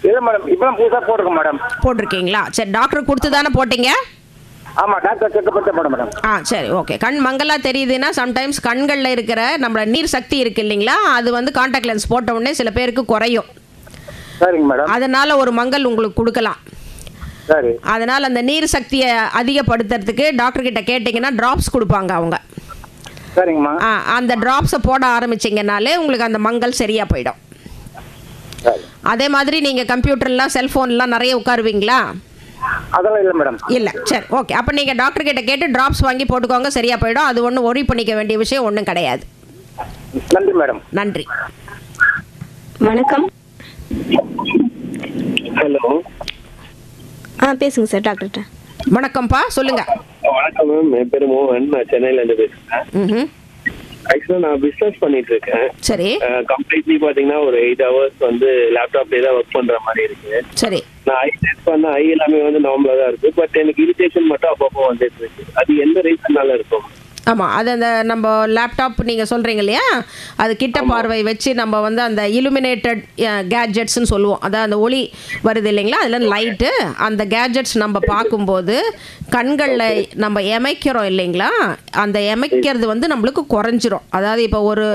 இல்ல மேடம், இப்பதான் புதுசா போட்டிருக்கேன் மேடம். போட்டிருக்கீங்களா? சரி, டாக்டர் கொடுத்து தானே போட்டீங்க? ஆமா, டாக்டர் செக்அப் பண்ணி போட மேடம். சரி, ஓகே. கண் மங்களா தெரியுதுன்னா சம்டைம்ஸ் கண்களில் இருக்கிற நம்மளோட நீர் சக்தி இருக்கு இல்லைங்களா, அது வந்து காண்டாக்ட் லென்ஸ் போட்ட உடனே சில பேருக்கு குறையும். சரிங்க மேடம். அதனால ஒரு மங்கள் உங்களுக்கு கொடுக்கலாம். சரி. அதனால அந்த நீர் சக்தியை அதிகப்படுத்துறதுக்கு டாக்டர் கிட்ட கேட்டிங்கன்னா டிராப்ஸ் கொடுப்பாங்க அவங்க. சரிங்கம்மா. அந்த டிராப்ஸை போட ஆரம்பிச்சிங்கனாலே உங்களுக்கு அந்த மங்கள் சரியாக போயிடும். அதே மாதிரி நீங்கள் கம்ப்யூட்டர்லாம் செல்ஃபோன்லாம் நிறைய உட்காருவீங்களா? அதெல்லாம் இல்லை மேடம். இல்லை. சரி, ஓகே. அப்போ நீங்கள் டாக்டர் கிட்ட கேட்டு டிராப்ஸ் வாங்கி போட்டுக்கோங்க, சரியாக போயிடும். அது ஒன்றும் ஒரி பண்ணிக்க வேண்டிய விஷயம் ஒன்றும் கிடையாது. நன்றி மேடம். நன்றி. வணக்கம். ஹலோ. பேசுங்க சார் டாக்டர்கிட்ட. வணக்கம்ப்பா, சொல்லுங்க. வணக்கம் மேம், என் பேர் மோகன், நான் சென்னையில இருந்து பேசுறேன். ஆக்சுவலா நான் பிசினஸ் பண்ணிட்டு இருக்கேன். சரி. கம்ப்ளீட்லி பாத்தீங்கன்னா ஒரு 8 hours வந்து லேப்டாப்லயே தான் ஒர்க் பண்ற மாதிரி இருக்கு. சரி. நான் ஐ டெஸ்ட் பண்ண எல்லாமே வந்து நார்மலா தான் இருக்கு. பட் எனக்கு இரிட்டேஷன் மட்டும் அப்பப்போ வந்துட்டு இருக்கு. அது எந்த ரீசன்னால இருக்கும்? ஆமாம், அது அந்த நம்ம லேப்டாப் நீங்கள் சொல்கிறீங்க இல்லையா, அது கிட்ட பார்வை வச்சு நம்ம வந்து அந்த இலுமினேட்டட் கேட்ஜெட்ஸ்ன்னு சொல்லுவோம். அதான் அந்த ஒளி வருது இல்லைங்களா, அதில் லைட்டு, அந்த கேட்ஜெட்ஸ் நம்ம பார்க்கும்போது கண்களில் நம்ம எமைக்கிறோம் இல்லைங்களா, அந்த எமைக்கிறது வந்து நம்மளுக்கு குறைஞ்சிரும். அதாவது இப்போ ஒரு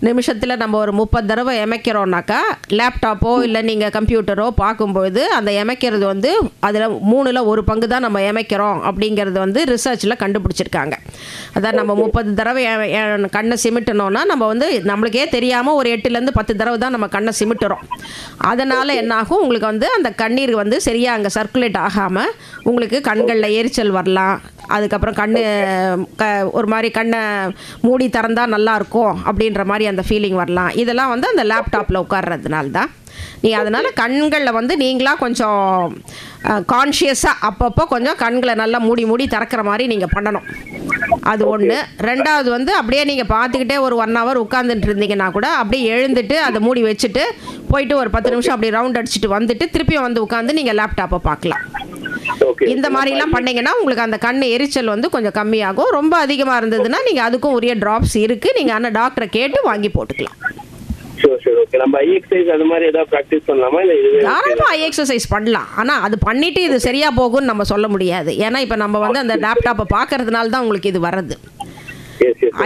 நிமிஷத்தில் நம்ம ஒரு 30 தடவை எமைக்கிறோம்னாக்கா லேப்டாப்போ இல்லை நீங்கள் கம்ப்யூட்டரோ பார்க்கும்போது அந்த எமைக்கிறது வந்து அதில் 3ல் 1 பங்கு தான் நம்ம எமைக்கிறோம் அப்படிங்கிறது வந்து ரிசர்ச்சில் கண்டுபிடிச்சிருக்காங்க. அதான் நம்ம 30 தடவை கண்ணை சிமிட்டணும்னா நம்ம வந்து நம்மளுக்கே தெரியாமல் ஒரு 8லேருந்து 10 தடவை தான் நம்ம கண்ணை சிமிட்டுறோம். அதனால் என்னாகும், உங்களுக்கு வந்து அந்த கண்ணீர் வந்து சரியாக அங்கே சர்க்குலேட் ஆகாமல் உங்களுக்கு கண்களில் எரிச்சல் வரலாம். அதுக்கப்புறம் ஒரு மாதிரி கண்ணை மூடி திறந்தால் நல்லாயிருக்கும் அப்படின்ற மாதிரி அந்த ஃபீலிங் வரலாம். இதெல்லாம் வந்து அந்த லேப்டாப்பில் உட்கார்றதுனால தான். அதனால் கண்களில் வந்து நீங்களாக கொஞ்சம் கான்ஷியஸாக அப்பப்போ கொஞ்சம் கண்களை நல்லா மூடி திறக்கிற மாதிரி நீங்கள் பண்ணணும். அது ஒன்று. ரெண்டாவது வந்து அப்படியே நீங்கள் பார்த்துக்கிட்டே ஒரு 1 hour உட்காந்துட்டு இருந்தீங்கன்னா கூட அப்படியே எழுந்துட்டு அதை மூடி வச்சுட்டு போயிட்டு ஒரு 10 நிமிஷம் அப்படியே ரவுண்ட் அடிச்சுட்டு வந்துட்டு திருப்பியும் வந்து உட்காந்து நீங்கள் லேப்டாப்பை பார்க்கலாம். இந்த மாதிரிலாம் பண்ணிங்கன்னா உங்களுக்கு அந்த கண் எரிச்சல் வந்து கொஞ்சம் கம்மியாகும். ரொம்ப அதிகமாக இருந்ததுன்னா நீங்கள் அதுக்கும் உரிய ட்ராப்ஸ் இருக்குது, நீங்கள் ஆனால் டாக்டரை கேட்டு வாங்கி போட்டுக்கலாம். நம்ம ஐ எக்ஸசைஸ் அது மாதிரி ஏதாவது பிராக்டிஸ் பண்ணலாமா? இல்ல தாராளமா ஐ எக்ஸசைஸ் பண்ணலாம். ஆனா அது பண்ணிட்டு இது சரியா போகும்னு நம்ம சொல்ல முடியாது. ஏன்னா இப்ப நம்ம வந்து அந்த லேப்டாப்பை பார்க்கறதுனால தான் உங்களுக்கு இது வருது.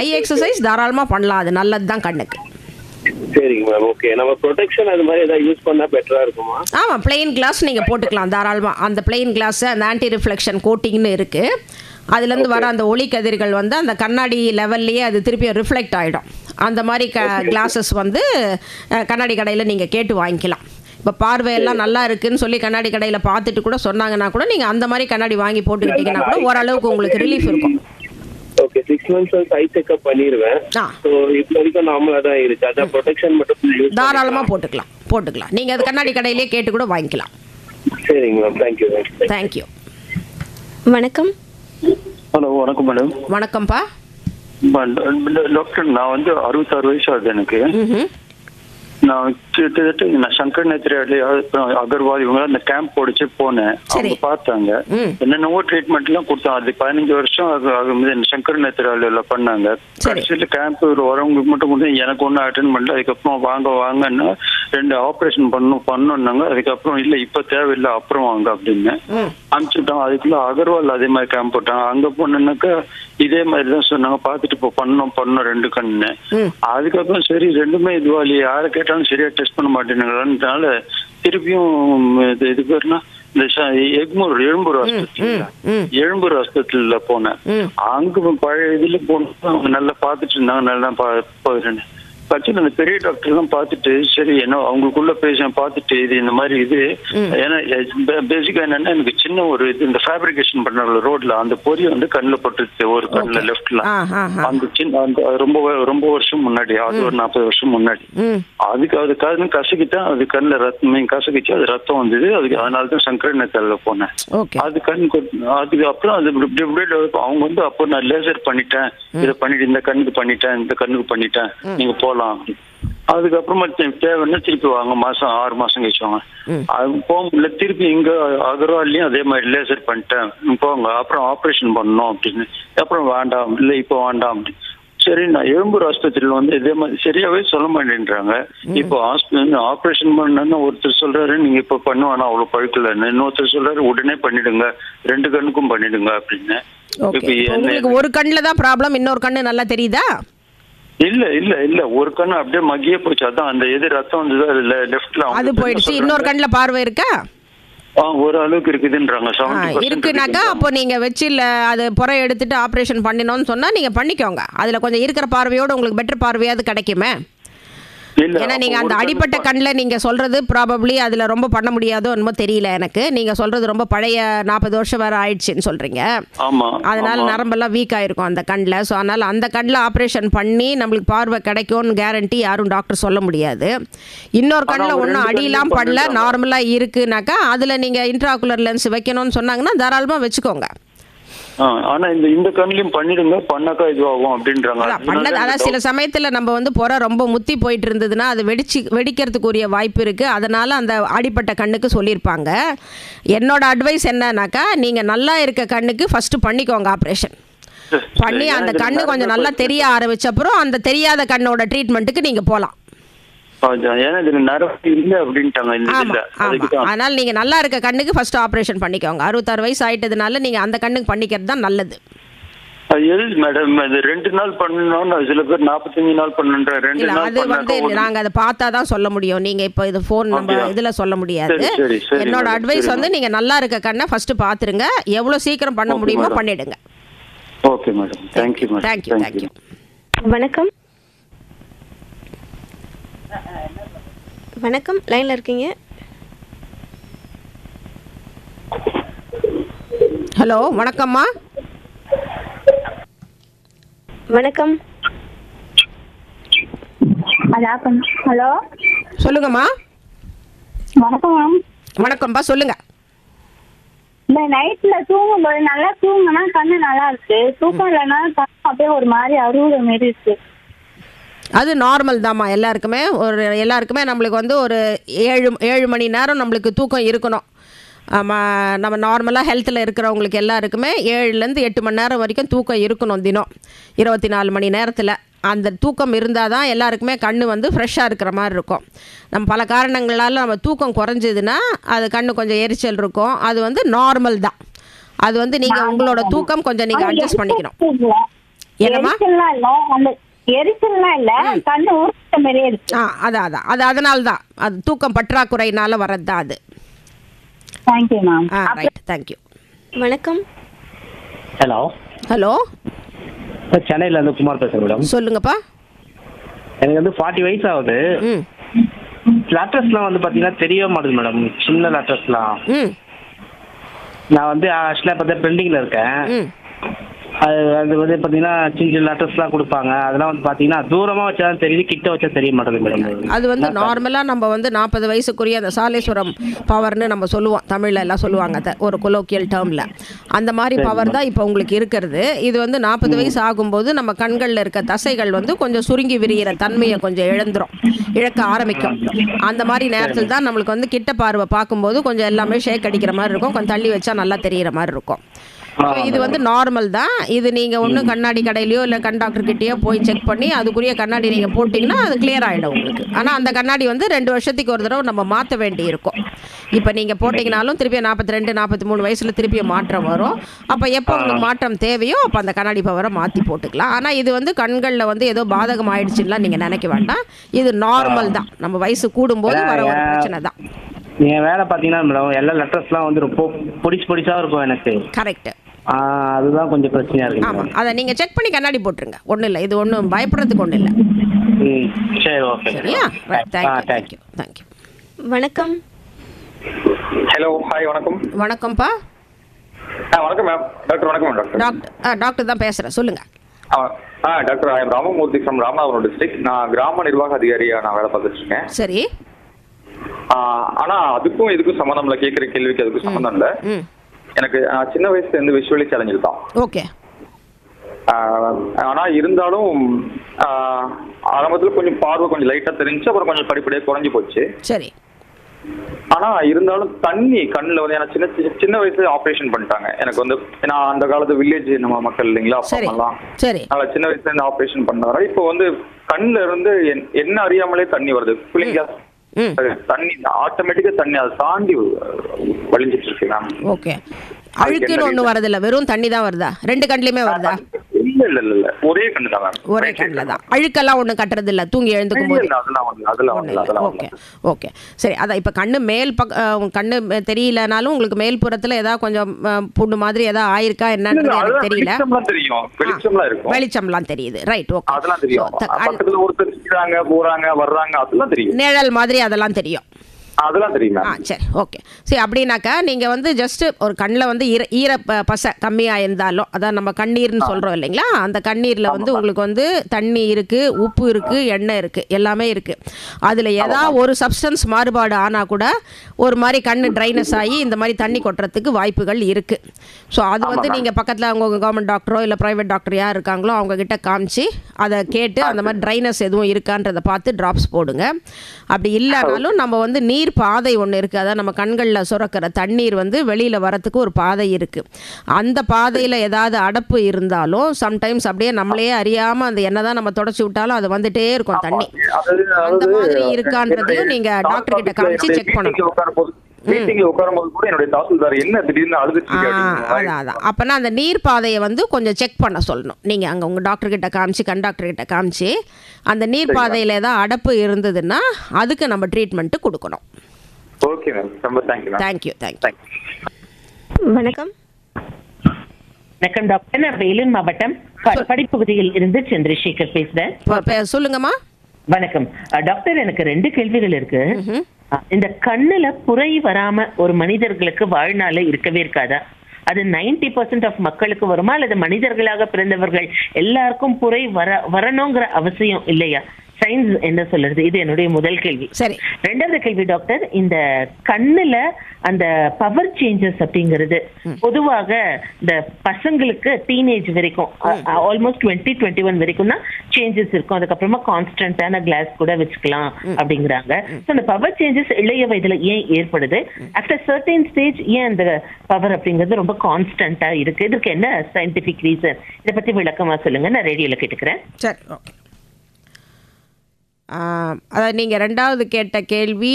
ஐ எக்ஸசைஸ் தாராளமா பண்ணலாம், அது நல்லது தான் கண்ணுக்கு. சரிங்க மேம். ஓகே, நம்ம ப்ரொடெக்ஷன் அது மாதிரி ஏதாவது யூஸ் பண்ணா பெட்டரா இருக்குமா? ஆமா, பிளெயின் கிளாஸ் நீங்க போட்டுக்கலாம் தாராளமா. அந்த பிளெயின் கிளாஸ் அந்த ஆன்டி ரிஃப்ளெக்ஷன் கோட்டிங்னு இருக்கு. அதுலேருந்து வர அந்த ஒளி கதிர்கள் வந்து அந்த கண்ணாடி லெவல்லையே அது திருப்பி ரிஃப்ளெக்ட் ஆகிடும். அந்த மாதிரி கிளாஸஸ் வந்து கண்ணாடி கடையில் நீங்கள் கேட்டு வாங்கிக்கலாம். இப்போ பார்வையெல்லாம் நல்லா இருக்குன்னு சொல்லி கண்ணாடி கடையில் பார்த்துட்டு கூட சொன்னாங்கன்னா கூட நீங்கள் அந்த மாதிரி கண்ணாடி வாங்கி போட்டுக்கிட்டீங்கன்னா கூட ஓரளவுக்கு உங்களுக்கு ரிலீஃப் இருக்கும். ஓகே, 6 months ஐ செக்அப் பண்ணிடுவேன். ஸோ இப்போ வரைக்கும் நார்மலாக தான் இருக்கு. அதான் ப்ரொடெக்ஷன் மட்டும் தாராளமாக போட்டுக்கலாம். நீங்கள் அது கண்ணாடி கடையிலே கேட்டு கூட வாங்கிக்கலாம். சரிங்க மேம், தேங்க்யூ. தேங்க்யூ. வணக்கம். ஹலோ, வணக்கம் மேடம். வணக்கம்ப்பா டாக்டர். நான் வந்து 66 வயசு ஆகுது எனக்கு. நான் கிட்டத்தட்ட சங்கர் நேத்ராலி அகர்வால் இவங்க அந்த கேம்ப் போடிச்சு போனேன். அவங்க பார்த்தாங்க, என்னென்னவோ ட்ரீட்மெண்ட் எல்லாம் கொடுத்தாங்க. அது 15 வருஷம் ஆகும்போது சங்கர் நேத்ராலியில பண்ணாங்க. கடைசியில் கேம்ப் வரவங்களுக்கு மட்டும் கொடுத்து எனக்கு ஒன்றும் அட்டென்ட் பண்ணல. அதுக்கப்புறம் வாங்கன்னா 2 ஆப்ரேஷன் பண்ணோம்னாங்க. அதுக்கப்புறம் இல்லை இப்போ தேவையில்லை அப்புறம் வாங்க அப்படின்னு அனுப்பிச்சுட்டாங்க. அதுக்குள்ள அகர்வால் அதே மாதிரி கேம்ப் போட்டாங்க. அங்க போனோம்னாக்கா இதே மாதிரி தான் சொன்னாங்க, பார்த்துட்டு இப்போ பண்ணோம் 2 கண்ணு. அதுக்கப்புறம் சரி ரெண்டுமே இதுவாலி யாரை கேட்டாலும் சரியா டெஸ்ட் பண்ண மாட்டேங்கிறதுனால திருப்பியும் இது பேருனா இந்த எழும்பூர் ஹாஸ்பிட்டல்ல போனேன். அங்க பழைய இதுல போனோம், அவங்க நல்லா பார்த்துட்டு இருந்தாங்க. நல்லா போயிடுறேன். ஆக்சுவலி அந்த பெரிய டாக்டர் எல்லாம் பார்த்துட்டு சரி என்ன அவங்களுக்குள்ள பேச பார்த்துட்டு இது இந்த மாதிரி இது ஏன்னா பேசிக்கா என்னன்னா எனக்கு சின்ன ஒரு இது இந்த ஃபேப்ரிகேஷன் பண்ண ரோட்ல அந்த பொரிய வந்து கண்ணில் பட்டுருச்சு ஒரு கண்ணுல லெஃப்ட்ல. அந்த சின்ன அந்த ரொம்ப வருஷம் முன்னாடி, அது ஒரு 40 வருஷம் முன்னாடி. அது காரணம் கசக்கித்தான் அது கண்ணில் ரத்தம் கசக்கிச்சு, அது ரத்தம் வந்தது. அதுக்கு அதனாலதான் சங்கர் நேத்ரால போனேன். அது அதுக்கு அப்புறம் அது அவங்க வந்து அப்போ நான் லேசர் பண்ணிட்டேன், இதை பண்ணிட்டு இந்த கண்ணுக்கு பண்ணிட்டேன், இந்த கண்ணுக்கு பண்ணிட்டேன், நீங்க போலாம். அதுக்கப்புறமா தேவைன்னா திருப்பி வாங்க 6 மாசம் கழிச்சுவாங்க. அது போக முடியல. திருப்பி இங்க அகர்வால்லையும் அதே மாதிரி லேசர் பண்ணிட்டேன் போங்க, அப்புறம் ஆப்ரேஷன் பண்ணணும் அப்படின்னு. அப்புறம் வேண்டாம், இல்லை இப்போ வேண்டாம் அப்படின்னு. சரி, நான் எழும்பூர் ஆஸ்பத்திரியில வந்து இதே மாதிரி சரியாவே சொல்ல மாட்டேன்றாங்க. இப்போ ஆப்ரேஷன் பண்ணா ஒருத்தர் சொல்றாரு நீங்க இப்ப பண்ணுவானா அவ்வளவு பழுக்கலன்னு, இன்னொருத்தர் சொல்றாரு உடனே பண்ணிடுங்க 2 கண்ணுக்கும் பண்ணிடுங்க அப்படின்னு. ஒரு கண்ணுல தான் ப்ராப்ளம், இன்னொரு கண்ணு நல்லா தெரியுதா? இல்ல ஒரு கண்ணு அப்படியே மகியே போச்சு. அதான் அந்த எது ரத்தம் வந்தது அதுல லெஃப்ட்ல அது போயிடுச்சு. இன்னொரு கண்ணுல பார்வை இருக்கா? ஒரு அளவுக்கு இருக்குதுன்றாங்க. இருக்குனாக்கா அப்போ நீங்க வச்சு அது புறை எடுத்துட்டு ஆப்ரேஷன் பண்ணணும்னு சொன்னா நீங்க பண்ணிக்கோங்க. அதுல கொஞ்சம் இருக்கிற பார்வையோட உங்களுக்கு பெட்டர் பார்வையாவது கிடைக்குமே. ஏன்னா நீங்க அந்த அடிப்பட்ட கண்ணில் நீங்க சொல்றது ப்ராபப்ளி அதுல ரொம்ப பண்ண முடியாதோ என்னமோ தெரியல எனக்கு. நீங்க சொல்றது ரொம்ப பழைய 40 வருஷம் வேற ஆயிடுச்சுன்னு சொல்றீங்க. அதனால நரம்பெல்லாம் வீக் ஆயிருக்கும் அந்த கண்ணில். ஸோ அதனால அந்த கண்ணில் ஆப்ரேஷன் பண்ணி நம்மளுக்கு பார்வை கிடைக்கும்னு கேரண்டி யாரும் டாக்டர் சொல்ல முடியாது. இன்னொரு கண்ணில் ஒன்றும் அடியெல்லாம் பண்ணல, நார்மலா இருக்குனாக்கா அதுல நீங்க இன்ட்ராகுலர் லென்ஸ் வைக்கணும்னு சொன்னாங்கன்னா தாராளமா வச்சுக்கோங்க. ஆனா இந்த கண்ணிலையும் பண்ணிடுங்க, பண்ணாக்கா இதுவாகும் அப்படின்றாங்க. அதான் சில சமயத்துல நம்ம வந்து புற ரொம்ப முத்தி போயிட்டு இருந்ததுன்னா அது வெடிக்கிறதுக்குரிய வாய்ப்பு இருக்கு. அதனால அந்த அடிப்பட்ட கண்ணுக்கு சொல்லியிருப்பாங்க. என்னோட அட்வைஸ் என்னன்னாக்கா நீங்க நல்லா இருக்க கண்ணுக்கு ஃபர்ஸ்ட் பண்ணிக்கோங்க ஆப்ரேஷன். பண்ணி அந்த கண்ணு கொஞ்சம் நல்லா தெரிய ஆரம்பிச்ச அப்புறம் அந்த தெரியாத கண்ணோட ட்ரீட்மெண்ட்டுக்கு நீங்க போகலாம். ஏன்னா இதுல நரம்பு இல்லை அப்படின்ட்டாங்க. அதனால நீங்க நல்லா இருக்க கண்ணுக்கு ஃபர்ஸ்ட் ஆப்ரேஷன் பண்ணிக்கோங்க. 66 வயசு ஆயிட்டதுனால நீங்க அந்த கண்ணுக்கு பண்ணிக்கிறது தான் நல்லது. மேடம் அது 2 நாள் பண்ணணும், சில பேர் 45 நாள் பண்ணுன்ற 2 நாள். அது வந்து நாங்க அதை பார்த்தா தான் சொல்ல முடியும். நீங்க இப்போ இது ஃபோன் நம்ம இதுல சொல்ல முடியாது. என்னோட அட்வைஸ் வந்து நீங்க நல்லா இருக்க கண்ணை ஃபர்ஸ்ட் பாத்துருங்க. எவ்வளவு சீக்கிரம் பண்ண முடியுமோ பண்ணிடுங்க. Okay madam, thank you madam. Thank you. வணக்கம். வணக்கம், லைன்ல இருக்கீங்க. ஹலோ, வணக்கம்மா. வணக்கம். ஹலோ, சொல்லுங்கம்மா. வணக்கம் மேம். வணக்கம்ப்பா, சொல்லுங்க. இந்த நைட்ல தூங்கும்போது நல்லா தூங்கினா கண்ணு நல்லா இருக்கு, தூக்கம் இல்லைன்னா கண்ணு அப்படியே ஒரு மாதிரி அறுபது மாரி இருக்கு. அது நார்மல் தாம்மா. எல்லாருக்குமே நம்மளுக்கு வந்து ஒரு 7 மணி நேரம் நம்மளுக்கு தூக்கம் இருக்கணும். நம்ம நார்மலாக ஹெல்த்தில் இருக்கிறவங்களுக்கு எல்லாருக்குமே 7லேருந்து 8 மணி நேரம் வரைக்கும் தூக்கம் இருக்கணும் தினம், 24 மணி நேரத்தில். அந்த தூக்கம் இருந்தால் தான் எல்லாருக்குமே கண் வந்து ஃப்ரெஷ்ஷாக இருக்கிற மாதிரி இருக்கும். நம்ம பல காரணங்களால் நம்ம தூக்கம் குறைஞ்சதுன்னா அது கண் கொஞ்சம் எரிச்சல் இருக்கும். அது வந்து நார்மல் தான். அது வந்து நீங்கள் உங்களோட தூக்கம் கொஞ்சம் நீங்கள் அட்ஜஸ்ட் பண்ணிக்கணும். என்னம்மா? அதான் அது அதனால தான், அது தூக்கம் பற்றாக்குறையினால வர்றது தான் அது. Thank you ma'am. Right, thank you. வணக்கம். ஹலோ, சென்னையில இருந்து குமார் பேசுறேன் மேடம். சொல்லுங்கப்பா. எனக்கு வந்து 40 வயசு ஆகுது. லெட்டர்ஸ்லாம் வந்து பாத்தீங்கன்னா தெரிய மாட்டேங்குது மேடம், சின்ன லெட்டர்ஸ்லாம். நான் வந்து ஆக்சுவலாக பார்த்தா பெண்டிங்கில் இருக்கேன். அது வந்து பார்த்தீங்கன்னா சின்ன லெட்டர்ஸ்லாம் கொடுப்பாங்க. அதெல்லாம் வந்து பார்த்தீங்கன்னா தூரமாக வச்சா தெரியுது, கிட்ட வச்சா தெரிய மாட்டேங்குது மேடம். அது வந்து நார்மலாக நம்ம வந்து 40 வயசுக்குரிய அந்த சாலேஸ்வரம் பவர்னு நம்ம சொல்லுவோம், தமிழில் எல்லாம் சொல்லுவாங்க ஒரு கொலோக்கியல் டேர்மில். அந்த மாதிரி பவர் தான் இப்போ உங்களுக்கு இருக்கிறது. இது வந்து 40 வயசு ஆகும்போது நம்ம கண்களில் இருக்க தசைகள் வந்து கொஞ்சம் சுருங்கி விரிகிற தன்மையை கொஞ்சம் இழக்க ஆரம்பிக்கும். அந்த மாதிரி நேரத்தில் தான் நம்மளுக்கு வந்து கிட்ட பார்வை பார்க்கும்போது கொஞ்சம் எல்லாமே ஷேக் அடிக்கிற மாதிரி இருக்கும், கொஞ்சம் தள்ளி வச்சா நல்லா தெரிகிற மாதிரி இருக்கும். இது வந்து நார்மல் தான். இது நீங்கள் ஒன்றும் கண்ணாடி கடையிலையோ இல்லை கண் டாக்டர் கிட்டேயோ போய் செக் பண்ணி அதுக்குரிய கண்ணாடி நீங்கள் போட்டிங்கன்னா அது கிளியர் ஆகிடும் உங்களுக்கு. ஆனால் அந்த கண்ணாடி வந்து 2 வருஷத்துக்கு ஒரு தடவை நம்ம மாற்ற வேண்டி இருக்கும். இப்போ நீங்கள் போட்டிங்கனாலும் திருப்பி 42, 43 வயசில் திருப்பி மாற்றம் வரும். அப்போ எப்போ உங்களுக்கு மாற்றம் தேவையோ அப்போ அந்த கண்ணாடி பவரை மாற்றி போட்டுக்கலாம். ஆனால் இது வந்து கண்களில் வந்து ஏதோ பாதகம் ஆயிடுச்சுலாம் நீங்கள் நினைக்க வேண்டாம். இது நார்மல் தான், நம்ம வயசு கூடும்போது வர ஒரு பிரச்சனை தான். என் வேலை பார்த்தீங்கன்னா மேடம் எல்லா லெட்டர்ஸ்லாம் வந்து ரொம்ப பொடிசாக இருக்கும் எனக்கு. கரெக்ட். அதுதான் கொஞ்சம் பிரச்சனையாக இருக்கு. ஆமாம், அதை நீங்கள் செக் பண்ணி கண்ணாடி போட்டுருங்க. ஒன்றும் இல்லை, இது ஒன்றும் பயப்படுறதுக்கு ஒன்றும் இல்லை. சரி, ஓகே. சரியா? தேங்க்யூ. வணக்கம். ஹலோ, ஹாய், வணக்கம். வணக்கம்ப்பா. வணக்கம் மேம். டாக்டர் வணக்கம் மேம். டாக்டர் தான் பேசுகிறேன், சொல்லுங்கள். Doctor, I am Ramamoorthy from Ramanathapuram district. நான் கிராம நிர்வாக அதிகாரியாக நான் வேலை பார்த்துட்டு இருக்கேன். சரி. ஆனா அதுக்கும் இதுக்கும் சம்மந்தம் இல்லை, கேட்குற கேள்விக்கு அதுக்கும் சம்மந்தம் இல்லை. எனக்கு சின்ன வயசுல இருந்து விஷுவலி சேலஞ்சு தான். ஓகே. ஆனா இருந்தாலும் ஆரம்பத்துல கொஞ்சம் பார்வை கொஞ்சம் லைட்டா தெரிஞ்சு, அப்புறம் கொஞ்சம் படிப்படியாக குறைஞ்சி போச்சு. சரி. ஆனா இருந்தாலும் தண்ணி கண்ணுல வந்து எனக்கு சின்ன வயசுல ஆபரேஷன் பண்ணிட்டாங்க. எனக்கு வந்து ஏன்னா அந்த காலத்து வில்லேஜ் நம்ம மக்கள் இல்லைங்களா, அப்பெல்லாம் சின்ன வயசுல இருந்து ஆபரேஷன் பண்ணாங்க. இப்போ வந்து கண்ணுல இருந்து என்ன அறியாமலே தண்ணி வருது, கூலிங் கேஸ் தண்ணி ஆட்டோமேட்டிக்கா தண்ணி அதை தாண்டி வலிஞ்சிட்டு இருக்கு மேம். ஓகே. அழுக்குன்னு ஒண்ணு வரதில்ல, வெறும் தண்ணி தான் வருதா? 2 கண்ணுலயுமே வருதா? இல்ல ஒரே கண்ணு தான் மேம். ஒரே கண்ணுல தான். அழுக்கெல்லாம் ஒண்ணு கட்டுறது இல்ல தூங்கி எழுந்துக்கும் போது? ஓகே ஓகே சரி. அதான் இப்ப கண்ணு மேல் கண்ணு தெரியலனாலும் உங்களுக்கு மேல் புறத்துல ஏதாவது கொஞ்சம் புண்ணு மாதிரி ஏதாவது ஆயிருக்கா என்னன்னு எனக்கு தெரியல. வெளிச்சம்லாம் தெரியுது. Right, okay. அதெல்லாம் தெரியும். பக்கத்துல ஒருத்தர் நிக்கறாங்க, போறாங்க, வர்றாங்க, அதெல்லாம் தெரியும். நிழல் மாதிரி அதெல்லாம் தெரியும். அதெல்லாம் தெரியுமா? சரி, ஓகே. சரி, அப்படின்னாக்கா நீங்கள் வந்து ஜஸ்ட் ஒரு கண்ணில் வந்து ஈர பசை கம்மியாக இருந்தாலும், அதான் நம்ம கண்ணீர்னு சொல்கிறோம் இல்லைங்களா, அந்த கண்ணீரில் வந்து உங்களுக்கு வந்து தண்ணி இருக்குது, உப்பு இருக்குது, எண்ணெய் இருக்குது, எல்லாமே இருக்குது. அதில் ஏதாவது ஒரு சப்ஸ்டன்ஸ் மாறுபாடு ஆனால் கூட ஒரு மாதிரி கண்ணு ட்ரைனஸ் ஆகி இந்த மாதிரி தண்ணி கொட்டுறதுக்கு வாய்ப்புகள் இருக்குது. ஸோ அது வந்து நீங்கள் பக்கத்தில் அவங்க கவர்மெண்ட் டாக்டரோ இல்லை ப்ரைவேட் டாக்டர் யார் இருக்காங்களோ அவங்கக்கிட்ட காமிச்சு அதை கேட்டு அந்த மாதிரி ட்ரைனஸ் எதுவும் இருக்கான்றதை பார்த்து ட்ராப்ஸ் போடுங்க. அப்படி இல்லைனாலும் நம்ம வந்து நீர் பாதை ஒன்று இருக்குது. அதாவது நம்ம கண்களில் சுரக்கிற தண்ணீர் வந்து வெளியில் வரத்துக்கு ஒரு பாதை இருக்குது. அந்த பாதையில் ஏதாவது அடப்பு இருந்தாலும் சம்டைம்ஸ் அப்படியே நம்மளே அறியாமல் அந்த என்னதான் நம்ம தொடச்சி விட்டாலும் அது வந்துட்டே இருக்கும் தண்ணி. அந்த மாதிரி இருக்கான்றதையும் நீங்கள் டாக்டர் கிட்ட காமிச்சு செக் பண்ணணும். மீட்டிங்ல உட்காரும்போது கூட என்னுடைய தாசில்தார் என்ன திடீர்னு அழுதுச்சு. அதான் அப்பனா அந்த நீர் பாதையை வந்து கொஞ்சம் செக் பண்ண சொல்லணும். நீங்கள் அங்கே உங்கள் டாக்டர் கிட்ட காமிச்சு கண் டாக்டர் கிட்ட காமிச்சு அந்த நீர் பாதையில் ஏதாவது அடப்பு இருந்ததுன்னா அதுக்கு நம்ம ட்ரீட்மெண்ட்டு கொடுக்கணும். ஓகே மேம், ரொம்ப தேங்க்யூ. வணக்கம். வணக்கம் டாக்டர், நான் வேலூர் மாவட்டம் படிப்பகுதியில் இருந்து சந்திரசேகர் பேசுறேன். சொல்லுங்கம்மா. வணக்கம் டாக்டர், எனக்கு 2 கேள்விகள் இருக்கு. இந்த கண்ணுல புரை வராம ஒரு மனிதர்களுக்கு வாழ்நாள இருக்கவே இருக்காதா? அது 90% ஆஃப் மக்களுக்கு வருமா, அல்லது மனிதர்களாக பிறந்தவர்கள் எல்லாருக்கும் புரை வரணுங்கிற அவசியம் இல்லையா? சயின்ஸ் என்ன சொல்லுறது? இது என்னுடைய முதல் கேள்வி. சரி. 2வது கேள்வி டாக்டர், இந்த கண்ணுல அந்த பவர் சேஞ்சஸ் அப்படிங்கிறது பொதுவாக இந்த பசங்களுக்கு டீனேஜ் வரைக்கும் ஆல்மோஸ்ட் 20-21 வரைக்கும் தான் சேஞ்சஸ் இருக்கும். அதுக்கப்புறமா கான்ஸ்டன்டான கிளாஸ் கூட வச்சுக்கலாம் அப்படிங்கிறாங்க. ஸோ அந்த பவர் சேஞ்சஸ் இளைய வயதுல ஏன் ஏற்படுது? ஆஃப்டர் சர்டைன் ஸ்டேஜ் ஏன் அந்த பவர் அப்படிங்கிறது ரொம்ப கான்ஸ்டன்டா இருக்கு? இதுக்கு என்ன சயின்டிபிக் ரீசன்? இதை பத்தி விளக்கமா சொல்லுங்க, நான் ரேடியோல கேட்டுக்கிறேன். சரி, ஓகே. அதாவது நீங்கள் 2வது கேட்ட கேள்வி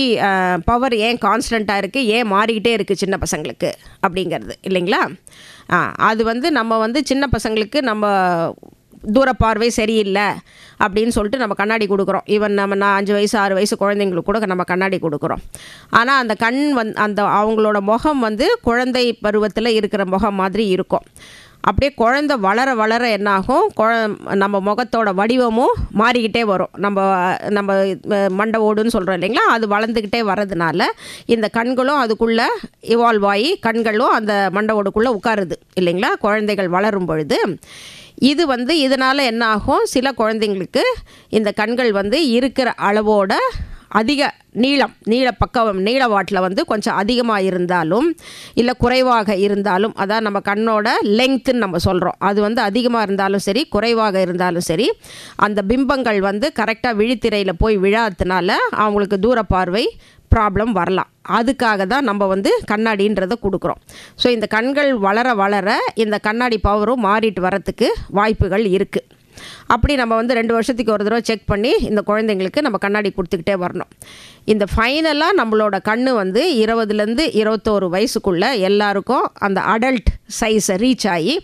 பவர் ஏன் கான்ஸ்டண்ட்டாக இருக்குது, ஏன் மாறிக்கிட்டே இருக்குது சின்ன பசங்களுக்கு அப்படிங்கிறது இல்லைங்களா? அது வந்து நம்ம வந்து சின்ன பசங்களுக்கு நம்ம தூரப்பார்வை சரியில்லை அப்படின்னு சொல்லிட்டு நம்ம கண்ணாடி கொடுக்குறோம். ஈவன் நம்ம 5 வயசு 6 வயசு குழந்தைங்களுக்கு கூட நம்ம கண்ணாடி கொடுக்குறோம். ஆனால் அந்த கண் அந்த அவங்களோட முகம் வந்து குழந்தை பருவத்தில் இருக்கிற முகம் மாதிரி இருக்கும். அப்படியே குழந்தை வளர வளர என்னாகும், நம்ம முகத்தோட வடிவமும் மாறிக்கிட்டே வரும். நம்ம மண்டை ஓடுன்னு சொல்கிறோம் இல்லைங்களா, அது வளர்ந்துக்கிட்டே வர்றதுனால இந்த கண்களும் அதுக்குள்ளே இவால்வ் ஆகி கண்களும் அந்த மண்டை ஓடுக்குள்ளே உட்காருது இல்லைங்களா குழந்தைகள் வளரும் பொழுது. இது வந்து இதனால் என்ன ஆகும், சில குழந்தைங்களுக்கு இந்த கண்கள் வந்து இருக்கிற அளவோட அதிக நீளவாட்டில் வந்து கொஞ்சம் அதிகமாக இருந்தாலும் இல்லை குறைவாக இருந்தாலும், அதான் நம்ம கண்ணோட லெங்க்த்துன்னு நம்ம சொல்கிறோம், அது வந்து அதிகமாக இருந்தாலும் சரி குறைவாக இருந்தாலும் சரி அந்த பிம்பங்கள் வந்து கரெக்டாக விழித்திரையில் போய் விழாததுனால அவங்களுக்கு தூரப்பார்வை ப்ராப்ளம் வரலாம். அதுக்காக தான் நம்ம வந்து கண்ணாடின்றதை கொடுக்குறோம். ஸோ இந்த கண்கள் வளர வளர இந்த கண்ணாடி பவரும் மாறிட்டு வரத்துக்கு வாய்ப்புகள் இருக்குது. அப்படி நம்ம வந்து 2 வருஷத்துக்கு ஒரு தடவை செக் பண்ணி இந்த குழந்தைங்களுக்கு நம்ம கண்ணாடி கொடுத்துக்கிட்டே வரணும். இந்த ஃபைனலாக நம்மளோட கண்ணு வந்து 20லேருந்து 21 வயசுக்குள்ளே எல்லாருக்கும் அந்த அடல்ட் சைஸை ரீச் ஆகி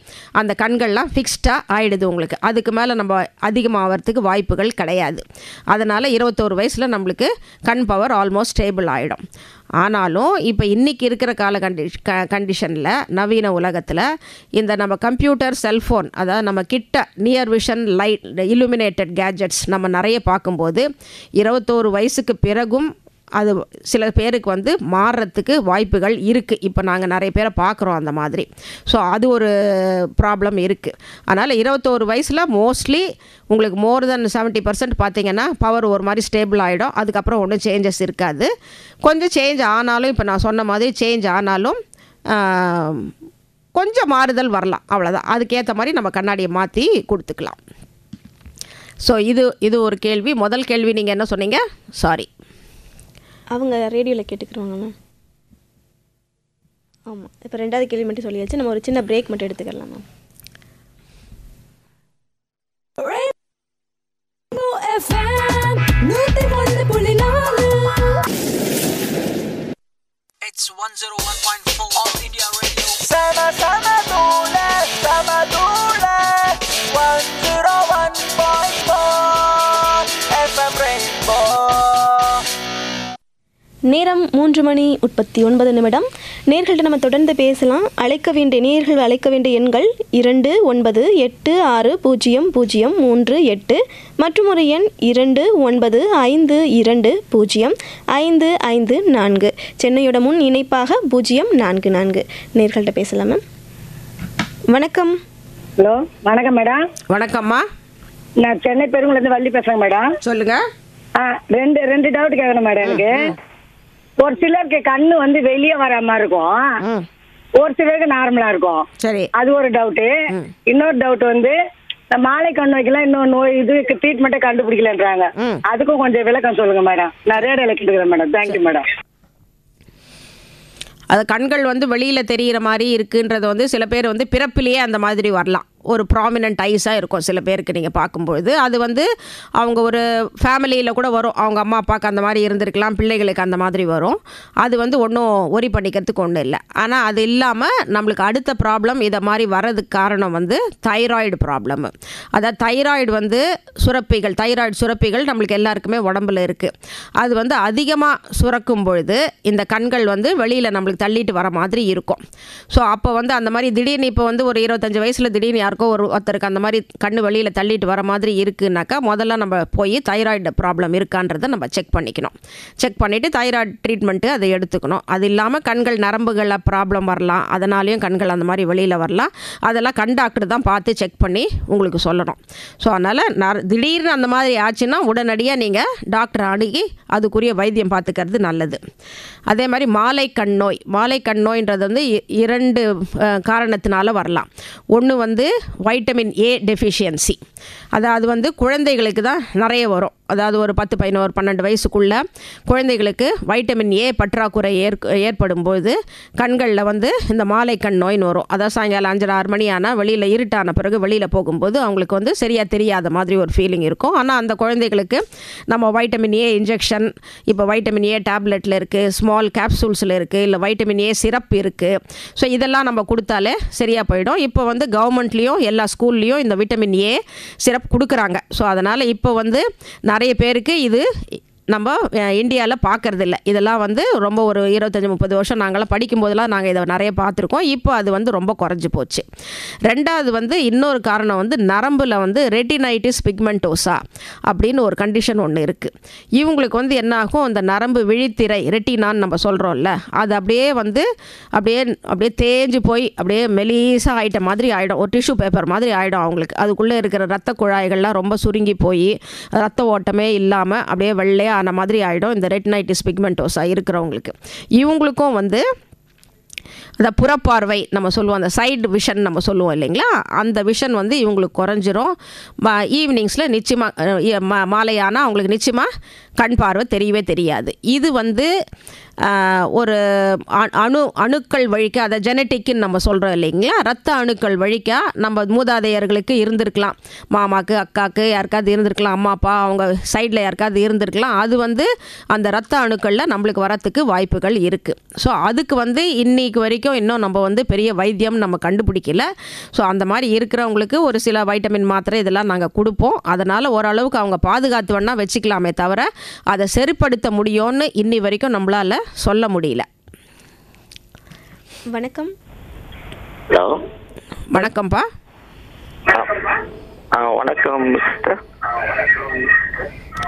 அந்த கண்கள்லாம் ஃபிக்ஸ்டாக ஆகிடுது உங்களுக்கு. அதுக்கு மேலே நம்ம அதிகமாகிறதுக்கு வாய்ப்புகள் கிடையாது. அதனால் 21 வயசில் நம்மளுக்கு கண் பவர் ஆல்மோஸ்ட் ஸ்டேபிள் ஆகிடும். ஆனாலும் இப்போ இன்றைக்கி இருக்கிற கண்டிஷனில் நவீன உலகத்தில் இந்த நம்ம கம்ப்யூட்டர் செல்ஃபோன், அதாவது நம்ம கிட்ட near vision light illuminated gadgets நம்ம நிறைய பார்க்கும்போது 21 வயசுக்கு பிறகும் அது சில பேருக்கு வந்து மாறுறதுக்கு வாய்ப்புகள் இருக்குது. இப்போ நாங்கள் நிறைய பேரை பார்க்குறோம் அந்த மாதிரி. ஸோ அது ஒரு ப்ராப்ளம் இருக்குது. அதனால் 21 வயசில் மோஸ்ட்லி உங்களுக்கு மோர் தென் 70% பார்த்திங்கன்னா பவர் ஒரு மாதிரி ஸ்டேபிள் ஆகிடும். அதுக்கப்புறம் ஒன்றும் சேஞ்சஸ் இருக்காது. கொஞ்சம் சேஞ்ச் ஆனாலும் இப்போ நான் சொன்ன மாதிரி சேஞ்ச் ஆனாலும் கொஞ்சம் மாறுதல் வரலாம், அவ்வளோதான். அதுக்கேற்ற மாதிரி நம்ம கண்ணாடியை மாற்றி கொடுத்துக்கலாம். ஸோ இது ஒரு கேள்வி. முதல் கேள்வி நீங்கள் என்ன சொன்னீங்க? சாரி, அவங்க ரேடியோவில் கேட்டுக்கிறோங்க மேம். ஆமாம், இப்போ 2வது கேள்வி மட்டும் சொல்லியாச்சு. நம்ம ஒரு சின்ன பிரேக் மட்டும் எடுத்துக்கலாம் ma'am. It's 101.4 All India Radio. Sama dula 101.4 FM Rainbow. நேரம் 3:39. நேர்கள்ட்ட நம்ம தொடர்ந்து பேசலாம். நேர்கள் அழைக்க வேண்டிய எண்கள் 29860038 மற்றும் ஒரு எண் 2952055554. சென்னையோட முன் இணைப்பாக 044. நேர்கள்ட்ட பேசலாம் மேம். வணக்கம். ஹலோ, வணக்கம் மேடம். வணக்கம்மா, நான் சென்னை பெருங்குளத்துலேருந்து வள்ளி பேசுகிறேன் மேடம். சொல்லுங்க. ரெண்டு டவுட் கேட்கணும் மேடம். எனக்கு ஒரு சிலருக்கு கண்ணு வந்து வெளியே வர மாதிரி இருக்கும், ஒரு சிலருக்கு நார்மலா இருக்கும். சரி, அது ஒரு டவுட்டு. இன்னொரு டவுட் வந்து மாலை கண் வைக்கலாம், இன்னொரு நோய் இதுக்கு ட்ரீட்மெண்ட்டை கண்டுபிடிக்கலன்றாங்க. அதுக்கும் கொஞ்சம் விளக்கம் சொல்லுங்க மேடம். நான் ரேடியோல கேட்டுக்கிறேன் மேடம். Thank you madam. அது கண்கள் வந்து வெளியில் தெரிகிற மாதிரி இருக்குன்றது வந்து சில பேர் வந்து பிறப்பிலேயே அந்த மாதிரி வரலாம். ஒரு ப்ராமினன்ட் ஐஸாக இருக்கும் சில பேருக்கு நீங்கள் பார்க்கும்பொழுது. அது வந்து அவங்க ஒரு ஃபேமிலியில் கூட வரும். அவங்க அம்மா அப்பாவுக்கு அந்த மாதிரி இருந்திருக்கலாம், பிள்ளைகளுக்கு அந்த மாதிரி வரும். அது வந்து ஒன்றும் ஒரி பண்ணிக்கிறதுக்கு ஒன்றும் இல்லை. ஆனால் அது இல்லாமல் நம்மளுக்கு அடுத்த ப்ராப்ளம் இதை மாதிரி வர்றதுக்கு காரணம் வந்து தைராய்டு ப்ராப்ளம். அதாவது தைராய்டு வந்து சுரப்பிகள், தைராய்டு சுரப்பிகள் நம்மளுக்கு எல்லாருக்குமே உடம்புல இருக்குது. அது வந்து அதிகமாக சுரக்கும் பொழுது இந்த கண்கள் வந்து வெளியில் நம்மளுக்கு தள்ளிட்டு வர மாதிரி இருக்கும். ஸோ அப்போ வந்து அந்த மாதிரி திடீர்னு இப்போ வந்து ஒரு 25 வயசில் திடீர்னு ஒருத்தருக்கு அந்த மாதிரி கண்ணு வெளியில் தள்ளிட்டு வர மாதிரி இருக்குனாக்கா முதல்ல நம்ம போய் தைராய்டு ப்ராப்ளம் இருக்கான்றதை நம்ம செக் பண்ணிக்கணும். செக் பண்ணிவிட்டு தைராய்டு ட்ரீட்மெண்ட்டு அதை எடுத்துக்கணும். அது இல்லாமல் கண்கள் நரம்புகளில் ப்ராப்ளம் வரலாம், அதனாலேயும் கண்கள் அந்த மாதிரி வெளியில் வரலாம். அதெல்லாம் கண் டாக்டர் தான் பார்த்து செக் பண்ணி உங்களுக்கு சொல்லணும். ஸோ அதனால் திடீர்னு அந்த மாதிரி ஆச்சுன்னா உடனடியாக நீங்கள் டாக்டர் அணுகி அதுக்குரிய வைத்தியம் பார்த்துக்கிறது நல்லது. அதே மாதிரி மாலை கண் நோய். மாலை கண் நோயின்றது வந்து 2 காரணத்தினால வரலாம். ஒன்று வந்து வைட்டமின் ஏ டெஃபிஷியன்சி. அதாவது வந்து குழந்தைகளுக்கு தான் நிறைய வரும். அதாவது ஒரு 10, 11, 12 வயசுக்குள்ள குழந்தைகளுக்கு வைட்டமின் ஏ பற்றாக்குறை ஏற்படும்போது கண்களில் வந்து இந்த மாலை கண் நோயின்னு வரும். அதாவது சாயங்காலம் 5, 6 மணி ஆனால் வெளியில் இருட்டான பிறகு வெளியில் போகும்போது அவங்களுக்கு வந்து சரியாக தெரியாத மாதிரி ஒரு ஃபீலிங் இருக்கும். ஆனால் அந்த குழந்தைகளுக்கு நம்ம வைட்டமின் ஏ இன்ஜெக்ஷன், இப்போ வைட்டமின் ஏ டேப்லெட்டில் இருக்குது, ஸ்மால் கேப்சூல்ஸில் இருக்குது, இல்லை வைட்டமின் ஏ சிரப் இருக்குது. ஸோ இதெல்லாம் நம்ம கொடுத்தாலே சரியாக போயிடும். இப்போ வந்து கவர்மெண்ட்லேயும் எல்லா ஸ்கூல்லேயும் இந்த விட்டமின் ஏ சிரப் கொடுக்குறாங்க. ஸோ அதனால் இப்போ வந்து நிறைய பேருக்கு இது நம்ம இந்தியாவில் பார்க்குறதில்ல. இதெல்லாம் வந்து ரொம்ப ஒரு 25-30 வருஷம் நாங்களாம் படிக்கும்போதெல்லாம் நாங்கள் இதை நிறைய பார்த்துருக்கோம். இப்போ அது வந்து ரொம்ப குறைஞ்சி போச்சு. ரெண்டாவது வந்து இன்னொரு காரணம் வந்து நரம்பில் வந்து ரெட்டினைட்டிஸ் பிக்மெண்டோசா அப்படின்னு ஒரு கண்டிஷன் ஒன்று இருக்குது. இவங்களுக்கு வந்து என்ன ஆகும், அந்த நரம்பு விழித்திரை ரெட்டினான்னு நம்ம சொல்கிறோம்ல, அது அப்படியே வந்து அப்படியே தேஞ்சு போய் அப்படியே மெலிசாக ஆகிட்ட மாதிரி ஆகிடும். ஒரு டிஷ்யூ பேப்பர் மாதிரி ஆகிடும் அவங்களுக்கு. அதுக்குள்ளே இருக்கிற ரத்த குழாய்கள்லாம் ரொம்ப சுருங்கி போய் ரத்த ஓட்டமே இல்லாமல் அப்படியே வெள்ளையாக ஆன மாதிரி ஆகிடும் இந்த ரெட்டினைட்டிஸ் பிக்மெண்டோசா இருக்கிறவங்களுக்கு. இவங்களுக்கும் வந்து அந்த புறப்பார்வை நம்ம சொல்லுவோம், அந்த சைடு விஷன் நம்ம சொல்லுவோம் இல்லைங்களா, அந்த விஷன் வந்து இவங்களுக்கு குறைஞ்சிரும். ஈவினிங்ஸில் நிச்சயமாக மாலையானால் அவங்களுக்கு நிச்சயமாக கண் பார்வை தெரியவே தெரியாது. இது வந்து ஒரு அணுக்கள் வழிக்க, அதை ஜெனட்டிக்குன்னு நம்ம சொல்கிறோம் இல்லைங்களா, ரத்த அணுக்கள் வழிக்க நம்ம மூதாதையர்களுக்கு இருந்திருக்கலாம், மாமாக்கு அக்காவுக்கு யாருக்காவது இருந்திருக்கலாம், அம்மா அப்பா அவங்க சைடில் யாருக்காவது இருந்திருக்கலாம். அது வந்து அந்த ரத்த அணுக்களில் நம்மளுக்கு வரத்துக்கு வாய்ப்புகள் இருக்குது. ஸோ அதுக்கு வந்து இன்னைக்கு வரைக்கும் இன்னும் நம்ம வந்து பெரிய வைத்தியம் நம்ம கண்டுபிடிக்கல. ஸோ அந்த மாதிரி இருக்கிறவங்களுக்கு ஒரு சில வைட்டமின் மாத்திரை இதெல்லாம் நாங்கள் கொடுப்போம். அதனால் ஓரளவுக்கு அவங்க பாதுகாத்து வேணால் வச்சுக்கலாமே தவிர அதை சரிப்படுத்த முடியும்னு இன்னி வரைக்கும் நம்மளால் சொல்ல முடியல. வணக்கம். ஹலோ, வணக்கம்ப்பா. வணக்கம் மிஸ்டர்.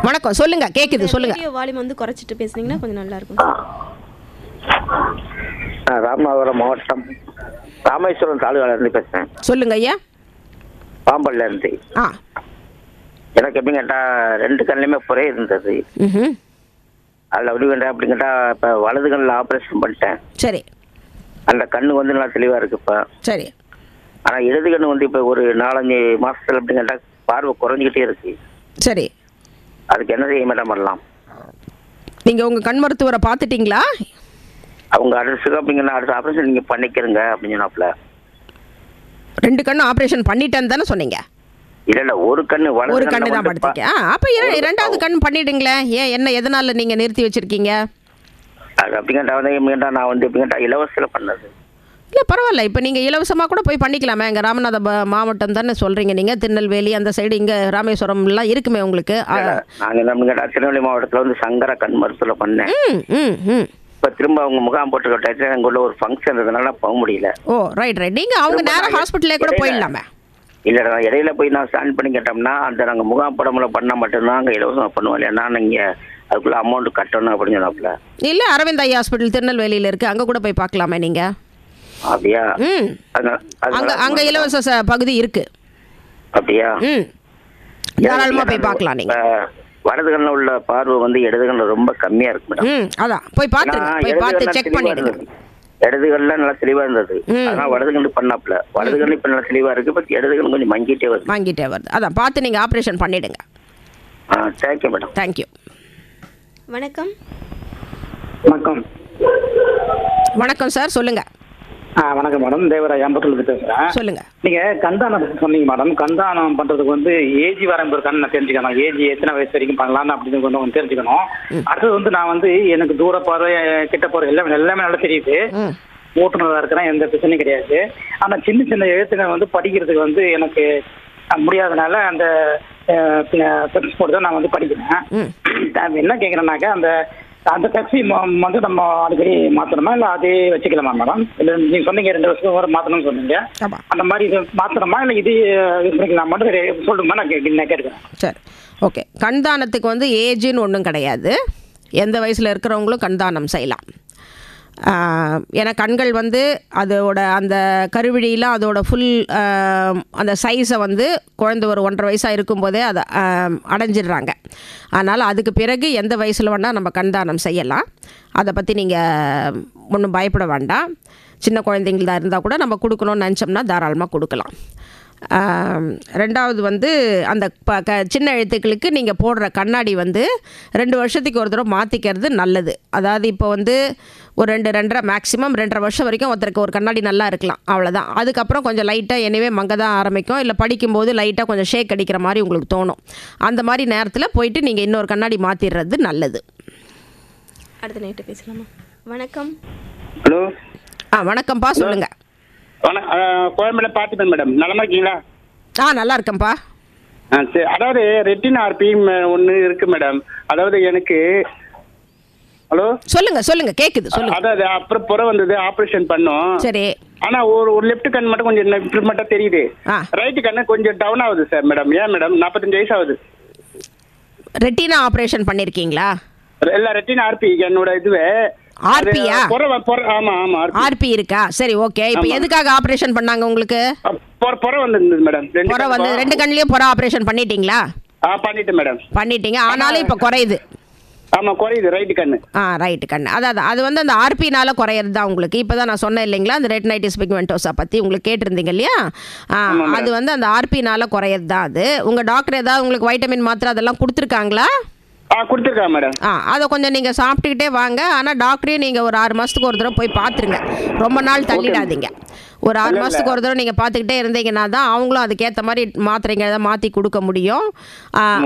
வணக்கம், சொல்லுங்க, கேக்குது, சொல்லுங்க. ரேடியோ வால்யூம் வந்து குறைச்சிட்டு பேசுனீங்கன்னா கொஞ்சம் நல்லா இருக்கும். ராமநாதபுரம் மாவட்டம் ராமேஸ்வரம் தாலுகால இருந்து பேசுறேன். சொல்லுங்க ஐயா. பாம்பல்ல இருந்து. எனக்கு எப்படி கேட்டா 2 கண்ணுலயுமே புரை இருந்தது. அதில் எப்படி வேண்டாம் அப்படின்னு கேட்டா இப்போ வலது கண்ணில் ஆப்ரேஷன் பண்ணிட்டேன். சரி. அந்த கண்ணு வந்து நல்லா தெளிவா இருக்கு இப்போ. சரி. ஆனால் இடது கண்ணு வந்து இப்போ ஒரு 4-5 மாசத்துல அப்படின்னு கேட்டா பார்வை குறைஞ்சிக்கிட்டே இருக்கு. சரி. அதுக்கு என்ன செய்ய மேடம் பண்ணலாம்? நீங்க உங்க கண் மருத்துவரை பார்த்துட்டீங்களா? அவங்க அடுத்து அப்படிங்கன்னா அடுத்த ஆப்ரேஷன் நீங்க பண்ணிக்கிறங்க அப்படின்னு சொன்னாப்ல. 2 கண்ணு ஆப்ரேஷன் பண்ணிட்டேன்னு தானே சொன்னீங்க? இல்ல ஒரு கண்ணு தான் படுத்திக்க. அப்ப 2வது கண் பண்ணிடுங்களே. ஏன் என்ன எதனால நீங்க நிறுத்தி வச்சிருக்கீங்க? அது அப்படிங்கிட்ட நான் வந்து எப்படிங்கிட்ட இலவசத்தில் பண்ணது. இல்லை பரவாயில்ல, இப்போ நீங்கள் இலவசமாக கூட போய் பண்ணிக்கலாமே. எங்கள் ராமநாத மாவட்டம் தானே சொல்கிறீங்க நீங்கள், திருநெல்வேலி அந்த சைடு, இங்கே ராமேஸ்வரம்லாம் இருக்குமே உங்களுக்கு. நாங்கள் என்ன திருநெல்வேலி மாவட்டத்தில் வந்து சங்கர கண் மருத்துவத்தில் பண்ணேன். இப்போ திரும்ப அவங்க முகாம் போட்டுக்கிட்ட எங்களுள்ள ஒரு ஃபங்க்ஷன் இருந்ததுனால போக முடியல. ஓ ரைட். நீங்கள் அவங்க நேரம் ஹாஸ்பிட்டலே கூட போயிடலாமே. இல்லைடா, இடையில போய் நான் ஸ்டாண்ட் பண்ணி கேட்டோம்னா அந்த நாங்கள் முகாம் படமுறை பண்ணால் மட்டும்தான் அங்கே இலவசமாக பண்ணுவோம். இல்லைன்னா நீங்கள் அதுக்குள்ளே அமௌண்ட் கட்டணும் அப்படின்னு சொன்னாப்புல. இல்லை, அரவிந்த் ஐ ஹாஸ்பிட்டல் திருநெல்வேலியில் இருக்குது, அங்கே கூட போய் பார்க்கலாமே நீங்கள். அப்படியா? அங்கே இலவச பகுதி இருக்கு. அப்படியா? தாராளமாக போய் பார்க்கலாம் நீங்கள். வலது கண்ணில் உள்ள பார்வை வந்து இடது கண்ணில் ரொம்ப கம்மியாக இருக்கு மேடம். அதான் போய் பார்த்துருங்க, போய் பார்த்து செக் பண்ணிடுங்க. இடது கண்ணில் நல்லா தெளிவாக இருந்தது, ஆனால் வலது கண்ணு பண்ணாப்புல. வலது கண்ணு இப்போ நல்லா தெளிவாக இருக்கு, பட் இடது கண்ணு கொஞ்சம் மங்கிட்டே வருது. அதான் பார்த்து நீங்கள் ஆப்ரேஷன் பண்ணிடுங்க. Thank you madam. தேங்க்யூ. வணக்கம். வணக்கம். வணக்கம் சார், சொல்லுங்க. வணக்கம் மேடம், தேவராஜ் அம்பத்தூர்ல பேசுறேன். சொல்லுங்க. நீங்க கந்தானம் சொன்னீங்க மேடம். கந்தானம் பண்றதுக்கு வந்து ஏஜ் வரம்பு இருக்கான்னு நான் தெரிஞ்சுக்கணும். ஏஜ் எத்தனை வயசு வரைக்கும் பண்ணலாம் அப்படின்னு கொஞ்சம் தெரிஞ்சுக்கணும். அடுத்தது வந்து நான் வந்து எனக்கு தூர போற கிட்ட போற எல்லாமே நல்லா தெரியுது. ஓட்டுநராக இருக்கிறேன், எந்த பிரச்சனையும் கிடையாது. ஆனா சின்ன சின்ன எழுத்துக்கள் வந்து படிக்கிறதுக்கு வந்து எனக்கு முடியாதனால அந்த போட்டு தான் நான் வந்து படிக்கிறேன். என்ன கேட்குறேன்னாக்கா அந்த அந்த டெக்ஸி வந்து நம்ம அடிக்கடி மாற்றணுமா இல்லை அதே வச்சுக்கலாமா மேடம்? இல்லை நீங்கள் சொன்னீங்க 2 வருஷத்துக்கு ஒரு மாற்றணும்னு சொன்னீங்க. அந்த மாதிரி இது மாற்றணுமா இல்லை இது பண்ணிக்கலாம் மட்டும் சொல்லுங்கம்மா, நான் கேட்குறேன். சரி, ஓகே. கண்தானத்துக்கு வந்து ஏஜ்னு ஒன்றும் கிடையாது. எந்த வயசில் இருக்கிறவங்களும் கண்தானம் செய்யலாம். ஏன்னா கண்கள் வந்து அதோட அந்த கருவிழியில் அதோட ஃபுல் அந்த சைஸை வந்து குழந்தை ஒரு 1.5 வயசாக இருக்கும்போதே அதை அடைஞ்சிடுறாங்க. அதனால் அதுக்கு பிறகு எந்த வயசில் வேணால் நம்ம கண்தானம் செய்யலாம். அதை பற்றி நீங்கள் ஒன்றும் பயப்பட வேண்டாம். சின்ன குழந்தைங்களா இருந்தால் கூட நம்ம கொடுக்கணும்னு நினச்சோம்னா தாராளமாக கொடுக்கலாம். ரெண்டாவது வந்து அந்த சின்ன எழுத்துக்களுக்கு நீங்கள் போடுற கண்ணாடி வந்து 2 வருஷத்துக்கு ஒரு தடவை மாற்றிக்கிறது நல்லது. அதாவது இப்போ வந்து ஒரு 2-2.5 மேக்ஸிமம் 2.5 வருஷம் வரைக்கும் ஒருத்தருக்கு ஒரு கண்ணாடி நல்லா இருக்கலாம், அவ்வளோதான். அதுக்கப்புறம் கொஞ்சம் லைட்டாக எனவே மங்க தான் ஆரம்பிக்கும். இல்லை படிக்கும்போது லைட்டாக கொஞ்சம் ஷேக் அடிக்கிற மாதிரி உங்களுக்கு தோணும். அந்த மாதிரி நேரத்தில் போயிட்டு நீங்கள் இன்னொரு கண்ணாடி மாற்றிடுறது நல்லது. அடுத்த நைட்டு பேசலாமா? வணக்கம். ஹலோ. வணக்கம்ப்பா, சொல்லுங்கள். கோயம்பேடு பார்த்துப்பேன் மேடம், நலமா இருக்கீங்களா? நல்லா இருக்கேன்ப்பா. சரி, அதாவது ரெட்டினா ஆர்பி ஒன்று இருக்கு மேடம். அதாவது எனக்கு ஹலோ சொல்லுங்க கேக்குது, சொல்லுங்க. அதாவது அப்புறம் புறம் வந்தது, ஆபரேஷன் பண்ணோம். சரி. ஆனா ஒரு லெஃப்ட் கண் மட்டும் கொஞ்சம் இம்ப்ரூவ்மெண்டா தெரியுது. ரைட் கண்ணு கொஞ்சம் டவுன் ஆகுது சார் மேடம். ஏன் மேடம்? 45 வயசு ஆகுது. ரெட்டினா ஆபரேஷன் பண்ணிருக்கீங்களா? இல்ல, ரெட்டினா ஆர்பி என்னோட இதுவே. ஆர்பியா? ஆமா ஆமா, ஆர்பி இருக்கா? சரி, ஓகே. இப்போ எதுக்காக ஆபரேஷன் பண்ணாங்க உங்களுக்கு? புறம் வந்திருந்தது மேடம். புறம் வந்து 2 கண்ணிலயும் புறம் ஆபரேஷன் பண்ணிட்டீங்களா? பண்ணிட்டேன் மேடம். பண்ணிட்டீங்க, ஆனாலும் இப்போ குறையுது. ஆமா, குறையுது ரைட் கண்ணு. ரைட் கண்ணு. அதாவது அது வந்து அந்த ஆர்பினால குறையிறது தான் உங்களுக்கு. இப்போ தான் நான் சொன்னேன் இல்லைங்களா, அந்த ரெட்டினைட்டிஸ் பிக்மெண்டோஸா பற்றி உங்களுக்கு கேட்டிருந்தீங்க இல்லையா? அது வந்து அந்த ஆர்பினால குறையிறது தான் அது. உங்கள் டாக்டர் ஏதாவது உங்களுக்கு வைட்டமின் மாத்திரை அதெல்லாம் கொடுத்துருக்காங்களா? கொடுத்துருக்காங்க மேடம். அதை கொஞ்சம் நீங்கள் சாப்பிட்டுக்கிட்டே வாங்க. ஆனால் டாக்டரையும் நீங்கள் ஒரு 6 மாதத்துக்கு ஒரு தடவை போய் பார்த்துருங்க. ரொம்ப நாள் தள்ளிடாதீங்க. ஒரு 6 மாதத்துக்கு ஒரு தடவை நீங்கள் பார்த்துக்கிட்டே இருந்தீங்கன்னா தான் அவங்களும் அதுக்கேற்ற மாதிரி மாத்திரைங்க எதாவது மாற்றி கொடுக்க முடியும்.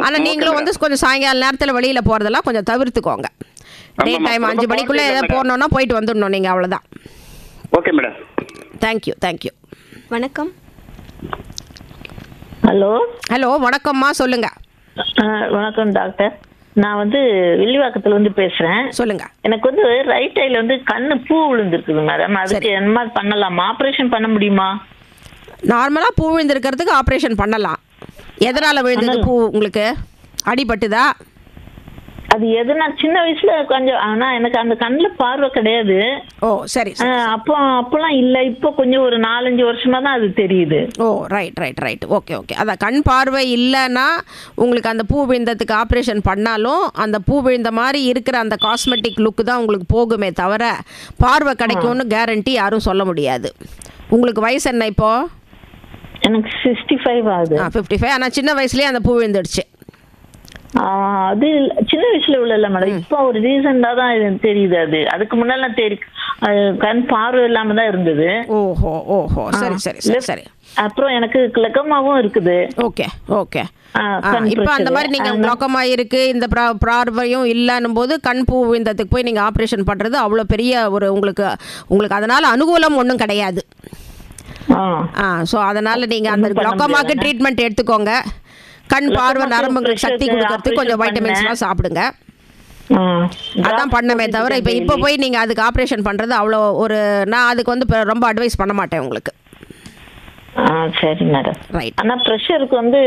ஆனால் நீங்களும் வந்து கொஞ்சம் சாயங்கால நேரத்தில் வெளியில் போகிறதெல்லாம் கொஞ்சம் தவிர்த்துக்கோங்க. டே டைம் 5 மணிக்குள்ளே எதாவது போடணுன்னா போயிட்டு வந்துடணும் நீங்கள், அவ்வளோதான். Okay madam. தேங்க்யூ. வணக்கம். ஹலோ, வணக்கம்மா, சொல்லுங்க. வணக்கம் டாக்டர். நான் வந்து வில்லிவாக்கத்துல வந்து பேசுறேன். சொல்லுங்க. எனக்கு வந்து ரைட் ஐல வந்து கண்ணு பூ விழுந்திருக்குது மேடம். அதுக்கு என்ன மாதிரி பண்ணலாமா? ஆபரேஷன் பண்ண முடியுமா? நார்மலா பூ விழுந்திருக்கிறதுக்கு ஆபரேஷன் பண்ணலாம். எதனால விழுந்தது பூ? உங்களுக்கு அடிபட்டுதா? அது எதுனா சின்ன வயசுல கொஞ்சம், ஆனா எனக்கு அந்த கண்ணுல பார்வை கிடையாது. ஓ சரி. அப்பெல்லாம் இல்ல, இப்போ கொஞ்சம் ஒரு 4-5 வருஷமா தான் அது தெரியுது. ஓ ரைட். ஓகே. அதான் கண் பார்வை இல்லைன்னா உங்களுக்கு அந்த பூ விழுந்ததுக்கு ஆப்ரேஷன் பண்ணாலும் அந்த பூ விழுந்த மாதிரி இருக்கிற அந்த காஸ்மெட்டிக் லுக்கு தான் உங்களுக்கு போகுமே தவிர பார்வை கிடைக்கும்னு கேரண்டி யாரும் சொல்ல முடியாது. உங்களுக்கு வயசு என்ன இப்போ? எனக்கு 65 ஆகுது. 55. ஆனால் சின்ன வயசுலேயே அந்த பூ விழுந்துடுச்சு. அது சின்ன வயசுல உள்ள மேடம். இப்போ ஒரு ரீசன்டா தான் தெரியுது. அதுக்கு முன்னால கண் பார்வை இல்லாம தான் இருந்தது. ஓஹோ சரி. அப்புறம் எனக்கு கிளக்கமாவும் இருக்குது. ஓகே. இப்போ அந்த மாதிரி நீங்க கிளக்கமா இருக்கு, இந்த பார்வையும் இல்லன்னும் போது கண் பூ விழுந்ததுக்கு போய் நீங்க ஆபரேஷன் பண்றது அவ்வளவு பெரிய ஒரு உங்களுக்கு அதனால அனுகூலம் ஒன்றும் கிடையாது. ஸோ அதனால நீங்க அந்த கிளக்கமாக்கு ட்ரீட்மெண்ட் எடுத்துக்கோங்க. கண் பார்வை நரம்புங்களுக்கு சக்தி கொடுக்கறதுக்கு கொஞ்சம் வைட்டமின்ஸ்லாம் சாப்பிடுங்க. அதான் பண்ணமே தவிர இப்போ போய் நீங்க அதுக்கு ஆப்ரேஷன் பண்றது அவ்வளோ நான் அதுக்கு வந்து ரொம்ப அட்வைஸ் பண்ண மாட்டேன் உங்களுக்கு. சரி மேடம். ரைட். ஆனா பிரஷருக்கு வந்து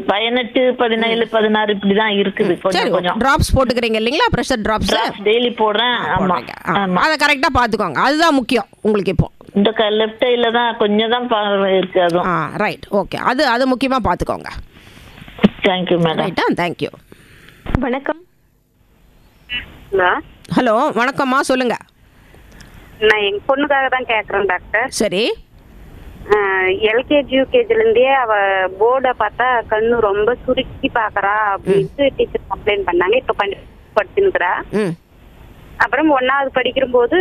18, 17, 16 இப்படிதான் இருக்குது. கொஞ்சம் டிராப்ஸ் போட்டுக்கிறீங்க இல்லைங்களா? பிரஷர் டிராப்ஸ் டெய்லி போடுறேன். அதை கரெக்டா பாத்துக்கோங்க, அதுதான் முக்கியம் உங்களுக்கு. இப்போ இந்த லெஃப்ட் ஐல தான் கொஞ்சம் தான் பார்வை இருக்கு. அதுவும் ரைட். ஓகே. அது முக்கியமா பாத்துக்கோங்க. Thank you madam. தேங்க்யூ. வணக்கம். ஹலோ, வணக்கம்மா, சொல்லுங்க. நான் எங்க பொண்ணுக்காக தான் கேக்குறேன் டாக்டர். சரி. எல்கேஜி யூகேஜில இருந்தே அவ போர்டை பார்த்தா கண்ணு ரொம்ப சுருக்கி பாக்குறா அப்படின்ட்டு டீச்சர் கம்ப்ளைண்ட் பண்ணாங்க. இப்ப படிச்சுக்கிறா. அப்புறம் 1வது படிக்கிற போது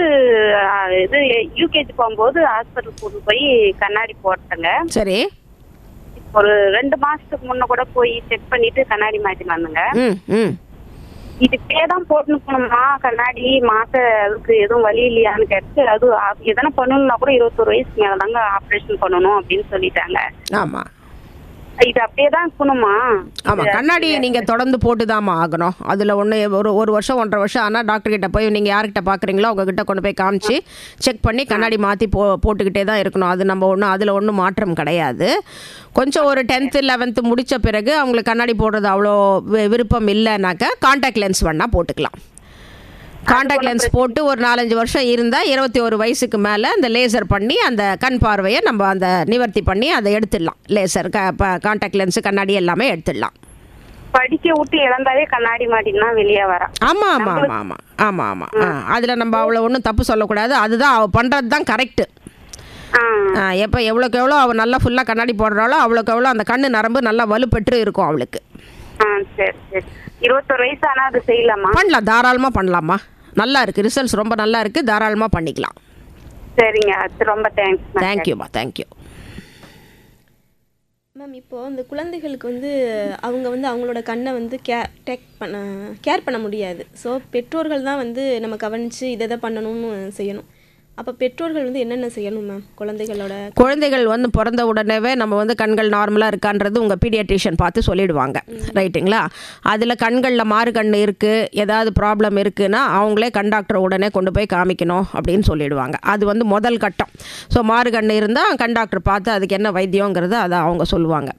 இது யூகேஜி போகும்போது ஹாஸ்பிட்டல் கூட்டு போய் கண்ணாடி போட்டேங்க. சரி. ஒரு 2 மாசத்துக்கு முன்ன கூட போய் செக் பண்ணிட்டு கண்ணாடி மாட்டி வந்தேங்க. இதுக்கே தான் போட்டுக்கணுமா கண்ணாடி மாத்த அதுக்கு எதுவும் வழி இல்லையான்னு கேட்டு அது எதனா பண்ணணும்னா கூட 21 வயசுக்கு மேலதாங்க ஆப்ரேஷன் பண்ணணும் அப்படின்னு சொல்லிட்டாங்க. ஆமா. இது அப்படியே தான் இருக்கணுமா? ஆமா, கண்ணாடி நீங்க தொடர்ந்து போட்டுதாமா ஆகணும். அதுல ஒரு வருஷம் 1.5 வருஷம் ஆனா டாக்டர் கிட்ட போய் நீங்க யார்கிட்ட பாக்குறீங்களோ அவங்க கிட்ட கொண்டு போய் காமிச்சு செக் பண்ணி கண்ணாடி மாத்தி போட்டுக்கிட்டே தான் இருக்கணும். அது நம்ம அதுல ஒன்றும் மாற்றம் கிடையாது. கொஞ்சம் ஒரு 10th 11th முடிச்ச பிறகு அவங்களுக்கு கண்ணாடி போடுறது அவ்வளோ விருப்பம் இல்லைனாக்கா கான்டாக்ட் லென்ஸ் வேணா போட்டுக்கலாம். கான்டாக்ட் லென்ஸ் போட்டு ஒரு 4-5 வருஷம் இருந்தால் 21 வயசுக்கு மேலே அந்த லேசர் பண்ணி அந்த கண் பார்வையை நம்ம அந்த நிவர்த்தி பண்ணி அதை எடுத்துடலாம். லேசர் கான்டாக்ட் லென்ஸு கண்ணாடி எல்லாமே எடுத்துடலாம். படிக்க விட்டு இழந்தாவே கண்ணாடி மாட்டினா வெளியே வர. ஆமாம் ஆமாம் ஆமாம் ஆமாம் ஆமாம் ஆமாம் அதில் நம்ம அவ்வளோ ஒன்றும் தப்பு சொல்லக்கூடாது. அதுதான் அவள் பண்ணுறது தான் கரெக்டு. எப்போ எவ்வளோக்கு எவ்வளோ அவள் நல்லா ஃபுல்லாக கண்ணாடி போடுறாளோ அவ்வளோக்கு எவ்வளோ அந்த கண்ணு நரம்பு நல்லா வலுப்பெற்று இருக்கும் அவளுக்கு. சரி சரி. 21 வயசு ஆனால் அது செய்யலாமா? பண்ணலாம், தாராளமாக பண்ணலாமா. நல்லா இருக்குது, ரிசல்ட்ஸ் ரொம்ப நல்லா இருக்குது, தாராளமாக பண்ணிக்கலாம். சரிங்க, அது ரொம்ப தேங்க்ஸ். தேங்க்யூம்மா, தேங்க்யூ மேம். இப்போது இந்த குழந்தைகளுக்கு அவங்க அவங்களோட கண்ணை கேர் பண்ண முடியாது. ஸோ பெற்றோர்கள் தான் நம்ம கவனித்து இதை பண்ணணும்னு செய்யணும். அப்போ பெற்றோர்கள் என்னென்ன செய்யணும் மேம்? குழந்தைகள் பிறந்த உடனேவே நம்ம கண்கள் நார்மலாக இருக்கான்றது உங்கள் பீடியாட்ரிஷியன் பார்த்து சொல்லிடுவாங்க, ரைட்டுங்களா? அதில் கண்களில் மாறு கண் இருக்குது, ஏதாவது ப்ராப்ளம் இருக்குன்னா அவங்களே கண் டாக்டரை உடனே கொண்டு போய் காமிக்கணும் அப்படின்னு சொல்லிடுவாங்க. அது முதல் கட்டம். ஸோ மாறு கண் இருந்தால் கண் டாக்டர் பார்த்து அதுக்கு என்ன வைத்தியங்கிறது அதை அவங்க சொல்லுவாங்க.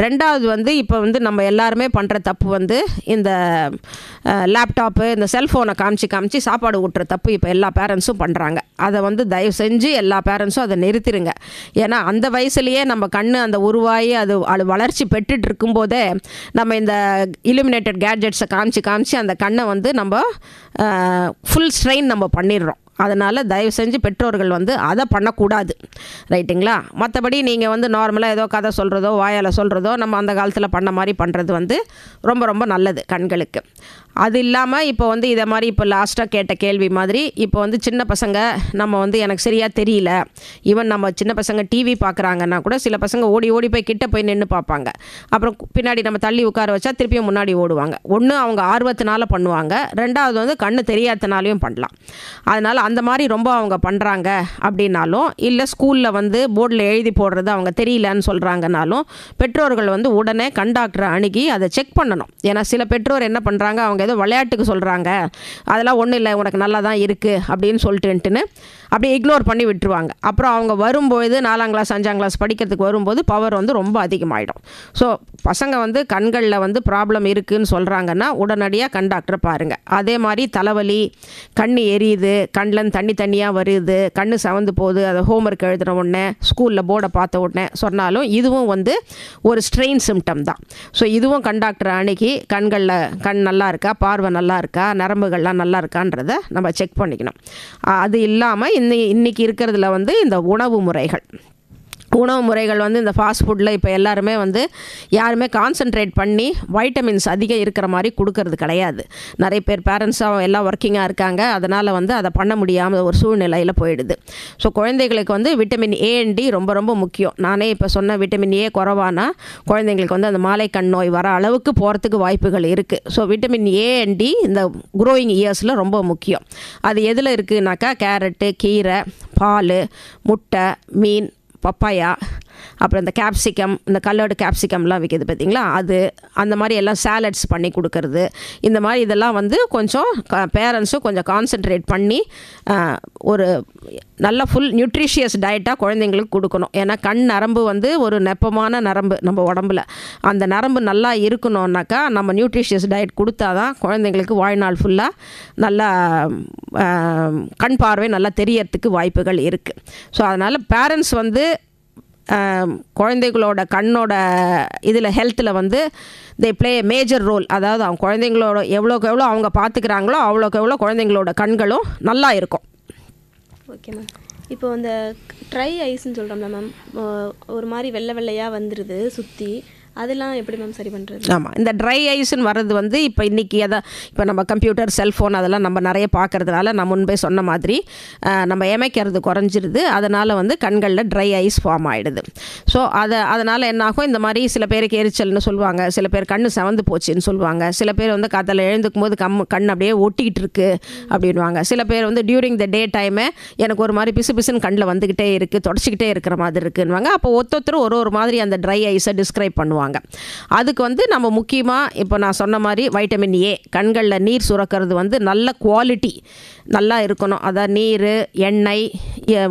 ரெண்டாவது இப்போ நம்ம எல்லாருமே பண்ணுற தப்பு இந்த லேப்டாப்பு இந்த செல்ஃபோனை காமிச்சு சாப்பாடு ஊட்டுற தப்பு இப்போ எல்லா பேரண்ட்ஸும் பண்ணுறாங்க. அதை தயவு செஞ்சு எல்லா பேரண்ட்ஸும் அதை நிறுத்திடுங்க. ஏன்னா அந்த வயசுலேயே நம்ம கண்ணு அந்த உருவாகி அது வளர்ச்சி பெற்றுட்டு இருக்கும்போதே நம்ம இந்த இலுமினேட்டட் கேட்ஜெட்ஸை காமிச்சு அந்த கண்ணை நம்ம ஃபுல் ஸ்ட்ரெயின் நம்ம பண்ணிடுறோம். அதனால் தயவு செஞ்சு பெற்றோர்கள் அதை பண்ணக்கூடாது, ரைட்டுங்களா? மற்றபடி நீங்கள் நார்மலாக ஏதோ கதை சொல்கிறதோ வாயால் சொல்கிறதோ நம்ம அந்த காலத்தில் பண்ண மாதிரி பண்ணுறது ரொம்ப ரொம்ப நல்லது கண்களுக்கு. அது இல்லாமல் இப்போ இதை மாதிரி இப்போ லாஸ்ட்டாக கேட்ட கேள்வி மாதிரி இப்போ சின்ன பசங்க நம்ம எனக்கு சரியாக தெரியல, ஈவன் நம்ம சின்ன பசங்க டிவி பார்க்குறாங்கன்னா கூட சில பசங்க ஓடி போய் கிட்ட போய் நின்று பார்ப்பாங்க. அப்புறம் பின்னாடி நம்ம தள்ளி உட்கார வச்சா திருப்பியும் முன்னாடி ஓடுவாங்க. ஒன்று அவங்க ஆர்வத்தினால பண்ணுவாங்க, ரெண்டாவது கண்ணு தெரியாதனாலையும் பண்ணலாம். அதனால் அந்த மாதிரி ரொம்ப அவங்க பண்ணுறாங்க அப்படின்னாலும், இல்லை ஸ்கூலில் போர்டில் எழுதி போடுறது அவங்க தெரியலன்னு சொல்கிறாங்கனாலும் பெற்றோர்கள் உடனே கண் டாக்டரை அணுகி அதை செக் பண்ணணும். ஏன்னா சில பெற்றோர் என்ன பண்ணுறாங்க, அவங்க ஏதோ விளையாட்டுக்கு சொல்கிறாங்க, அதெல்லாம் ஒன்றும் இல்லை உனக்கு நல்லா தான் இருக்குது அப்படின்னு சொல்லிட்டுன்னு அப்படியே இக்னோர் பண்ணி விட்டுருவாங்க. அப்புறம் அவங்க வரும்பொழுது 4ஆம் கிளாஸ் 5ஆம் கிளாஸ் படிக்கிறதுக்கு வரும்போது பவர் ரொம்ப அதிகமாகிடும். ஸோ பசங்க கண்களில் ப்ராப்ளம் இருக்குதுன்னு சொல்கிறாங்கன்னா உடனடியாக கண் டாக்டரை பாருங்கள். அதே மாதிரி தலைவலி, கண் எரியுது, கண்ணில் தண்ணியாக வருது, கண் சவந்து போகுது, அதை ஹோம்ஒர்க் எழுதுன உடனே ஸ்கூலில் போர்டை பார்த்த உடனே சொன்னாலும் இதுவும் ஒரு ஸ்ட்ரெயின் சிம்டம் தான். ஸோ இதுவும் கண் டாக்டரை அணுகி கண் நல்லா இருக்கா, பார்வை நல்லா இருக்கா, நரம்புகள்லாம் நல்லா இருக்கான்றதை நம்ம செக் பண்ணிக்கணும். அது இல்லாமல் இன்னைக்கு இருக்கிறதுல இந்த உணவு முறைகள் இந்த ஃபாஸ்ட் ஃபுட்டில் இப்போ எல்லாருமே யாருமே கான்சென்ட்ரேட் பண்ணி வைட்டமின்ஸ் அதிகம் இருக்கிற மாதிரி கொடுக்கறது கிடையாது. நிறைய பேர் பேரண்ட்ஸாக எல்லாம் ஒர்க்கிங்காக இருக்காங்க, அதனால் அதை பண்ண முடியாமல் ஒரு சூழ்நிலையில் போயிடுது. ஸோ குழந்தைகளுக்கு விட்டமின் ஏ அண்ட் டி ரொம்ப ரொம்ப முக்கியம். நானே இப்போ சொன்ன விட்டமின் ஏ குறைவானா குழந்தைங்களுக்கு அந்த மாலை கண் நோய் வர அளவுக்கு போகிறதுக்கு வாய்ப்புகள் இருக்குது. So vitamin A and D இந்த க்ரோயிங் இயர்ஸில் ரொம்ப முக்கியம். அது எதில் இருக்குதுனாக்கா கேரட்டு, கீரை, பால், முட்டை, மீன், பப்பாயா, அப்புறம் இந்த கேப்சிகம், இந்த கலர்டு கேப்சிகம்லாம் விற்கிது பார்த்தீங்களா, அது அந்த மாதிரி எல்லாம் சாலட்ஸ் பண்ணி கொடுக்கறது. இந்த மாதிரி இதெல்லாம் கொஞ்சம் பேரண்ட்ஸும் கொஞ்சம் கான்சென்ட்ரேட் பண்ணி ஒரு நல்ல ஃபுல் நியூட்ரிஷியஸ் டயட்டாக குழந்தைங்களுக்கு கொடுக்கணும். ஏன்னா கண் நரம்பு ஒரு நெப்பமான நரம்பு நம்ம உடம்புல. அந்த நரம்பு நல்லா இருக்கணும்னாக்கா நம்ம நியூட்ரிஷியஸ் டயட் கொடுத்தா தான் குழந்தைங்களுக்கு வாழ்நாள் ஃபுல்லாக நல்லா கண் பார்வை நல்லா தெரியறதுக்கு வாய்ப்புகள் இருக்குது. ஸோ அதனால் பேரண்ட்ஸ் குழந்தைகளோட கண்ணோட இதில் ஹெல்த்தில் தே ப்ளே மேஜர் ரோல். அதாவது அவங்க குழந்தைங்களோட எவ்வளோக்கு எவ்வளோ அவங்க பார்த்துக்கிறாங்களோ அவ்வளோக்கு எவ்வளோ குழந்தைங்களோட கண்களும் நல்லா இருக்கும். Okay ma'am. இப்போ அந்த ட்ரை ஐஸ்ன்னு சொல்கிறோம்ல மேம், ஒரு மாதிரி வெள்ளையாக வந்துடுது சுற்றி, அதெல்லாம் எப்படி மேம் சரி பண்ணுறது? ஆமாம், இந்த ட்ரை ஐஸ்ன்னு வர்றது வந்து இப்போ இன்றைக்கி இப்போ நம்ம கம்ப்யூட்டர் செல்ஃபோன் அதெல்லாம் நம்ம நிறைய பார்க்கறதுனால நான் முன்பே சொன்ன மாதிரி நம்ம எமைக்கிறது குறைஞ்சிருது. அதனால் வந்து கண்களில் ட்ரை ஐஸ் ஃபார்ம் ஆகிடுது. ஸோ அதனால் என்னாகும், இந்த மாதிரி சில பேருக்கு எரிச்சல்னு சொல்லுவாங்க, சில பேர் கண்ணு செவந்து போச்சுன்னு சொல்லுவாங்க, சில பேர் வந்து காத்தால எழுந்துக்கும் போது கண் அப்படியே ஒட்டிக்கிட்டு இருக்கு அப்படின்வாங்க, சில பேர் வந்து டியூரிங் த டே டைமே எனக்கு ஒரு மாதிரி பிசு பிசுன்னு கண்ணில் வந்துக்கிட்டே இருக்குது, தொடச்சிக்கிட்டே இருக்கிற மாதிரி இருக்குன்னுவாங்க. அப்போ ஒருத்தர் ஒரு மாதிரி அந்த ட்ரை ஐஸை டிஸ்கிரைப் பண்ணுவாங்க. அதுக்கு வந்து நம்ம முக்கியமாக இப்போ நான் சொன்ன மாதிரி வைட்டமின் ஏ, கண்களில் நீர் சுரக்கிறது வந்து நல்ல குவாலிட்டி நல்லா இருக்கணும். அதாவது நீர், எண்ணெய்,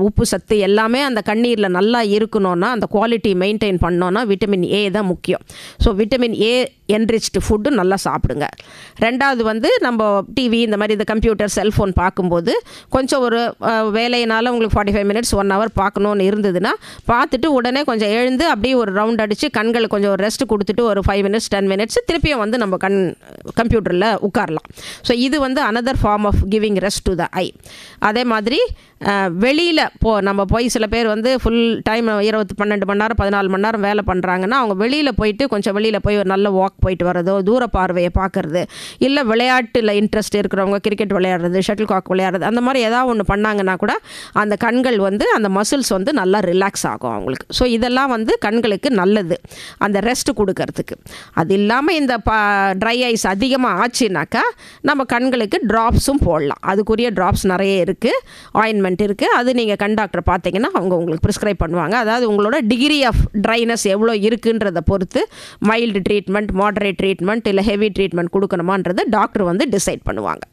உப்பு சத்து எல்லாமே அந்த கண்ணீரில் நல்லா இருக்கணும்னா, அந்த குவாலிட்டி மெயின்டைன் பண்ணோன்னா விட்டமின் ஏ தான் முக்கியம். ஸோ விட்டமின் ஏ என்ரிச்டு ஃபுட்டு நல்லா சாப்பிடுங்க. ரெண்டாவது வந்து நம்ம டிவி இந்த மாதிரி இந்த கம்ப்யூட்டர் செல்ஃபோன் பார்க்கும்போது கொஞ்சம் ஒரு வேலையினால் உங்களுக்கு 45 மினிட்ஸ் 1 hour பார்க்கணுன்னு இருந்ததுன்னா பார்த்துட்டு உடனே கொஞ்சம் எழுந்து அப்படியே ஒரு ரவுண்ட் அடித்து கண்களுக்கு கொஞ்சம் ஒரு ரெஸ்ட் கொடுத்துட்டு ஒரு 5 minutes 10 minutes திருப்பியும் வந்து நம்ம கம்ப்யூட்டரில் உட்காரலாம். ஸோ இது வந்து another form of giving rest to the eye. அதே மாதிரி வெளியில் நம்ம போய் சில பேர் வந்து ஃபுல் டைம் 12 மணி நேரம் 14 மணி நேரம் வேலை பண்ணுறாங்கன்னா அவங்க வெளியில் போயிட்டு கொஞ்சம் வெளியில் போய் ஒரு நல்ல வாக் போயிட்டு வரதோ, தூர பார்வையை பார்க்குறது, இல்லை விளையாட்டில் இன்ட்ரெஸ்ட் இருக்கிறவங்க கிரிக்கெட் விளையாடுறது, ஷட்டில் காக் விளையாடுறது, அந்த மாதிரி ஏதாவது ஒன்று பண்ணாங்கன்னா கூட அந்த கண்கள் வந்து அந்த மசில்ஸ் வந்து நல்லா ரிலாக்ஸ் ஆகும் அவங்களுக்கு. ஸோ இதெல்லாம் வந்து கண்களுக்கு நல்லது அந்த ரெஸ்ட் கொடுக்கறதுக்கு. அது இல்லாமல் இந்த ட்ரை ஐஸ் அதிகமாக ஆச்சுனாக்கா நம்ம கண்களுக்கு ட்ராப்ஸும் போடலாம். அதுக்குரிய ட்ராப்ஸ் நிறைய இருக்குது, ஆயின்மெண்ட் இருக்குது. அது நீங்கள் கண் டாக்டர் பார்த்தீங்கன்னா அவங்க உங்களுக்கு ப்ரிஸ்கிரைப் பண்ணுவாங்க. அதாவது உங்களோட டிகிரி ஆஃப் ட்ரைனஸ் எவ்வளோ இருக்குன்றதை பொறுத்து மைல்டு ட்ரீட்மெண்ட், மாடரேட் ட்ரீட்மெண்ட் இல்லை ஹெவி ட்ரீட்மெண்ட் கொடுக்கணுமான்றதை டாக்டர் வந்து டிசைட் பண்ணுவாங்க.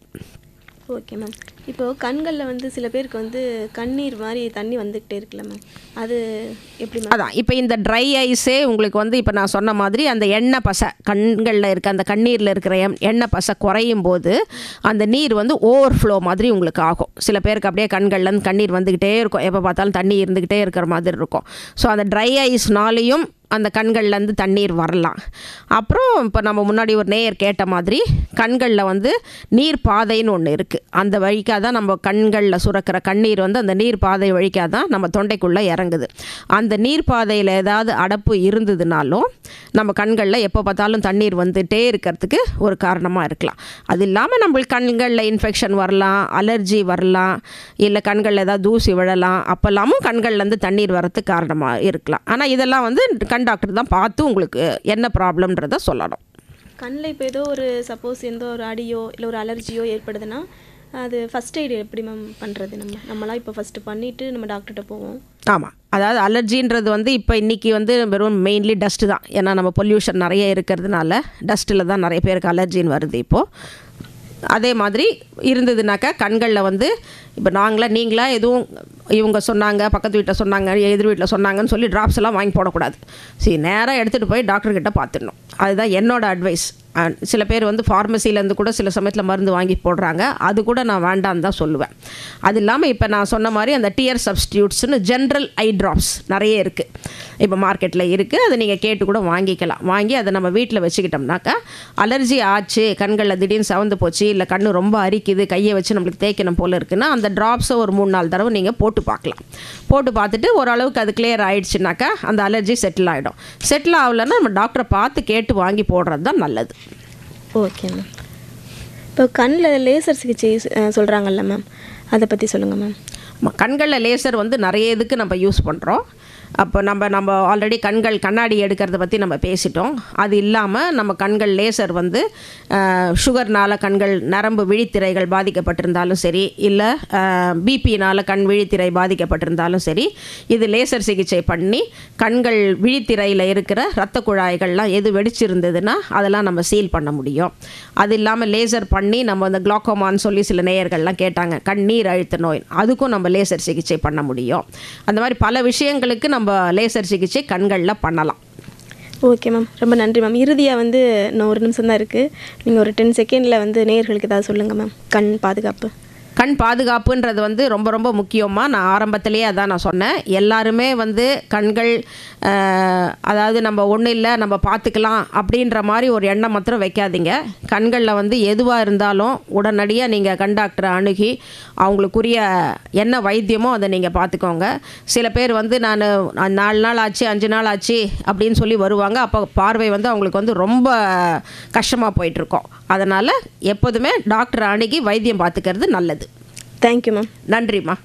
Okay ma'am. இப்போது கண்களில் வந்து சில பேருக்கு வந்து கண்ணீர் மாதிரி தண்ணி வந்துக்கிட்டே இருக்குல்ல மேம், அது எப்படி மேம்? அதான் இப்போ இந்த ட்ரை ஐஸே உங்களுக்கு வந்து இப்போ நான் சொன்ன மாதிரி அந்த எண்ணெய் பசை கண்களில் இருக்க அந்த கண்ணீரில் இருக்கிற எண்ணெய் பசை குறையும் போது அந்த நீர் வந்து ஓவர்ஃப்ளோ மாதிரி உங்களுக்கு ஆகும். சில பேருக்கு அப்படியே கண்கள்லேருந்து கண்ணீர் வந்துக்கிட்டே இருக்கும், எப்போ பார்த்தாலும் தண்ணி இருந்துக்கிட்டே இருக்கிற மாதிரி இருக்கும். ஸோ அந்த ட்ரை ஐஸ்னாலேயும் அந்த கண்கள்லேருந்து தண்ணீர் வரலாம். அப்புறம் இப்போ நம்ம முன்னாடி ஒரு நேயர் கேட்ட மாதிரி கண்களில் வந்து நீர் பாதைன்னு ஒன்று இருக்குது. அந்த வழிக்காக தான் நம்ம கண்களில் சுரக்கிற கண்ணீர் வந்து அந்த நீர் பாதை வழிக்காக தான் நம்ம தொண்டைக்குள்ளே இறங்குது. அந்த நீர் பாதையில் ஏதாவது அடப்பு இருந்ததுனாலும் நம்ம கண்களில் எப்போ பார்த்தாலும் தண்ணீர் வந்துகிட்டே இருக்கிறதுக்கு ஒரு காரணமாக இருக்கலாம். அது இல்லாமல் நம்மளுக்கு கண்களில் இன்ஃபெக்ஷன் வரலாம், அலர்ஜி வரலாம், இல்லை கண்களில் ஏதாவது தூசி விழலாம், அப்போல்லாமும் கண்கள்லேருந்து தண்ணீர் வரத்துக்கு காரணமாக இருக்கலாம். ஆனால் இதெல்லாம் வந்து கண் டாக்டர் தான் பார்த்து உங்களுக்கு என்ன ப்ராப்ளம்ன்றதை சொல்லணும். கண்ணில் இப்போ ஏதோ ஒரு சப்போஸ் எந்த ஒரு அடியோ இல்லை ஒரு அலர்ஜியோ ஏற்படுதுன்னா அது ஃபஸ்ட் எய்டு எப்படி மேம் பண்ணுறது? நம்மளாம் இப்போ ஃபஸ்ட்டு பண்ணிவிட்டு நம்ம டாக்டர்கிட்ட போவோம். ஆமாம், அதாவது அலர்ஜின்றது வந்து இப்போ இன்றைக்கி வந்து வெறும் மெயின்லி டஸ்ட்டு தான். ஏன்னா நம்ம பொல்யூஷன் நிறைய இருக்கிறதுனால டஸ்ட்டில் தான் நிறைய பேருக்கு அலர்ஜின்னு வருது இப்போது. அதே மாதிரி இருந்ததுனாக்கா கண்களில் வந்து இப்போ நீங்களா எதுவும் இவங்க சொன்னாங்க, பக்கத்து வீட்டில் சொன்னாங்க, எதிர் வீட்டில் சொன்னாங்கன்னு சொல்லி ட்ராப்ஸ் எல்லாம் வாங்கி போடக்கூடாது. சரி, நேராக எடுத்துகிட்டு போய் டாக்டர்கிட்ட பார்த்துடணும். அதுதான் என்னோட அட்வைஸ். சில பேர் வந்து ஃபார்மசிலேருந்து கூட சில சமயத்தில் மருந்து வாங்கி போடுறாங்க, அது கூட நான் வேண்டான்னு தான் சொல்லுவேன். அது இல்லாமல் இப்போ நான் சொன்ன மாதிரி அந்த டியர் சப்ஸ்டியூட்ஸ்னு ஜென்ரல் ஐ ட்ராப்ஸ் நிறைய இருக்குது, இப்போ மார்க்கெட்டில் இருக்குது. அதை நீங்கள் கேட்டு கூட வாங்கிக்கலாம். வாங்கி அதை நம்ம வீட்டில் வச்சுக்கிட்டோம்னாக்கா அலர்ஜி ஆச்சு, கண்களில் திடீர்னு சவந்து போச்சு, இல்லை கண்ணு ரொம்ப அரிக்குது, கையை வச்சு நம்மளுக்கு தேய்க்கணும் போல் இருக்குன்னா அந்த ட்ராப்ஸை ஒரு 3-4 தடவை நீங்கள் போட்டு பார்க்கலாம். போட்டு பார்த்துட்டு ஓரளவுக்கு அது கிளியர் ஆகிடுச்சுனாக்கா அந்த அலர்ஜி செட்டில் ஆகிடும். செட்டில் ஆகலைன்னா நம்ம டாக்டரை பார்த்து கேட்டு வாங்கி போடுறது தான் நல்லது. Okay ma'am. இப்போ கண்ணில் லேசர் சிகிச்சை சொல்கிறாங்கல்ல மேம், அதை பற்றி சொல்லுங்கள் மேம். கண்களில் லேசர் வந்து நிறைய இதுக்கு நம்ம யூஸ் பண்ணுறோம். அப்போ நம்ம ஆல்ரெடி கண்ணாடி எடுக்கிறத பற்றி நம்ம பேசிட்டோம். அது இல்லாமல் நம்ம கண்கள் லேசர் வந்து சுகர்னால் கண்கள் நரம்பு விழித்திரைகள் பாதிக்கப்பட்டிருந்தாலும் சரி, இல்லை பிபினால் கண் விழித்திரை பாதிக்கப்பட்டிருந்தாலும் சரி, இது லேசர் சிகிச்சை பண்ணி கண்கள் விழித்திரையில் இருக்கிற இரத்த குழாய்கள்லாம் எது வெடிச்சிருந்ததுன்னா அதெல்லாம் நம்ம சீல் பண்ண முடியும். அது இல்லாமல் லேசர் பண்ணி நம்ம அந்த குளோக்கோமான்னு சொல்லி சில நேயர்கள்லாம் கேட்டாங்க, கண்ணீர் அழுத்த நோய், அதுக்கும் நம்ம லேசர் சிகிச்சை பண்ண முடியும். அந்த மாதிரி பல விஷயங்களுக்கு நம்ம லேசர் சிகிச்சை கண்களில் பண்ணலாம். ஓகே மேம், ரொம்ப நன்றி மேம். இறுதியாக வந்து இன்னும் 1 நிமிஷம் தான் இருக்குது. நீங்கள் ஒரு 10 செகண்டில் வந்து நேயர்களுக்கு ஏதாவது சொல்லுங்கள் மேம், கண் பாதுகாப்பு. கண் பாதுகாப்புன்றது வந்து ரொம்ப ரொம்ப முக்கியமாக நான் ஆரம்பத்திலேயே அதான் நான் சொன்னேன். எல்லாருமே வந்து கண்கள் அதாவது நம்ம ஒன்றும் இல்லை நம்ம பார்த்துக்கலாம் அப்படின்ற மாதிரி ஒரு எண்ணம் மாத்திரம் வைக்காதீங்க. கண்களில் வந்து எதுவாக இருந்தாலும் உடனடியாக நீங்கள் கண் டாக்டரை அணுகி அவங்களுக்குரிய என்ன வைத்தியமோ அதை நீங்கள் பார்த்துக்கோங்க. சில பேர் வந்து நான் 4 நாள் ஆச்சு 5 நாள் ஆச்சு அப்படின்னு சொல்லி வருவாங்க. அப்போ பார்வை வந்து அவங்களுக்கு வந்து ரொம்ப கஷ்டமாக போயிட்டுருக்கோம். அதனால் எப்போதுமே டாக்டரை அணுகி வைத்தியம் பார்த்துக்கிறது நல்லது. Thank you ma'am. நன்றிம்மா.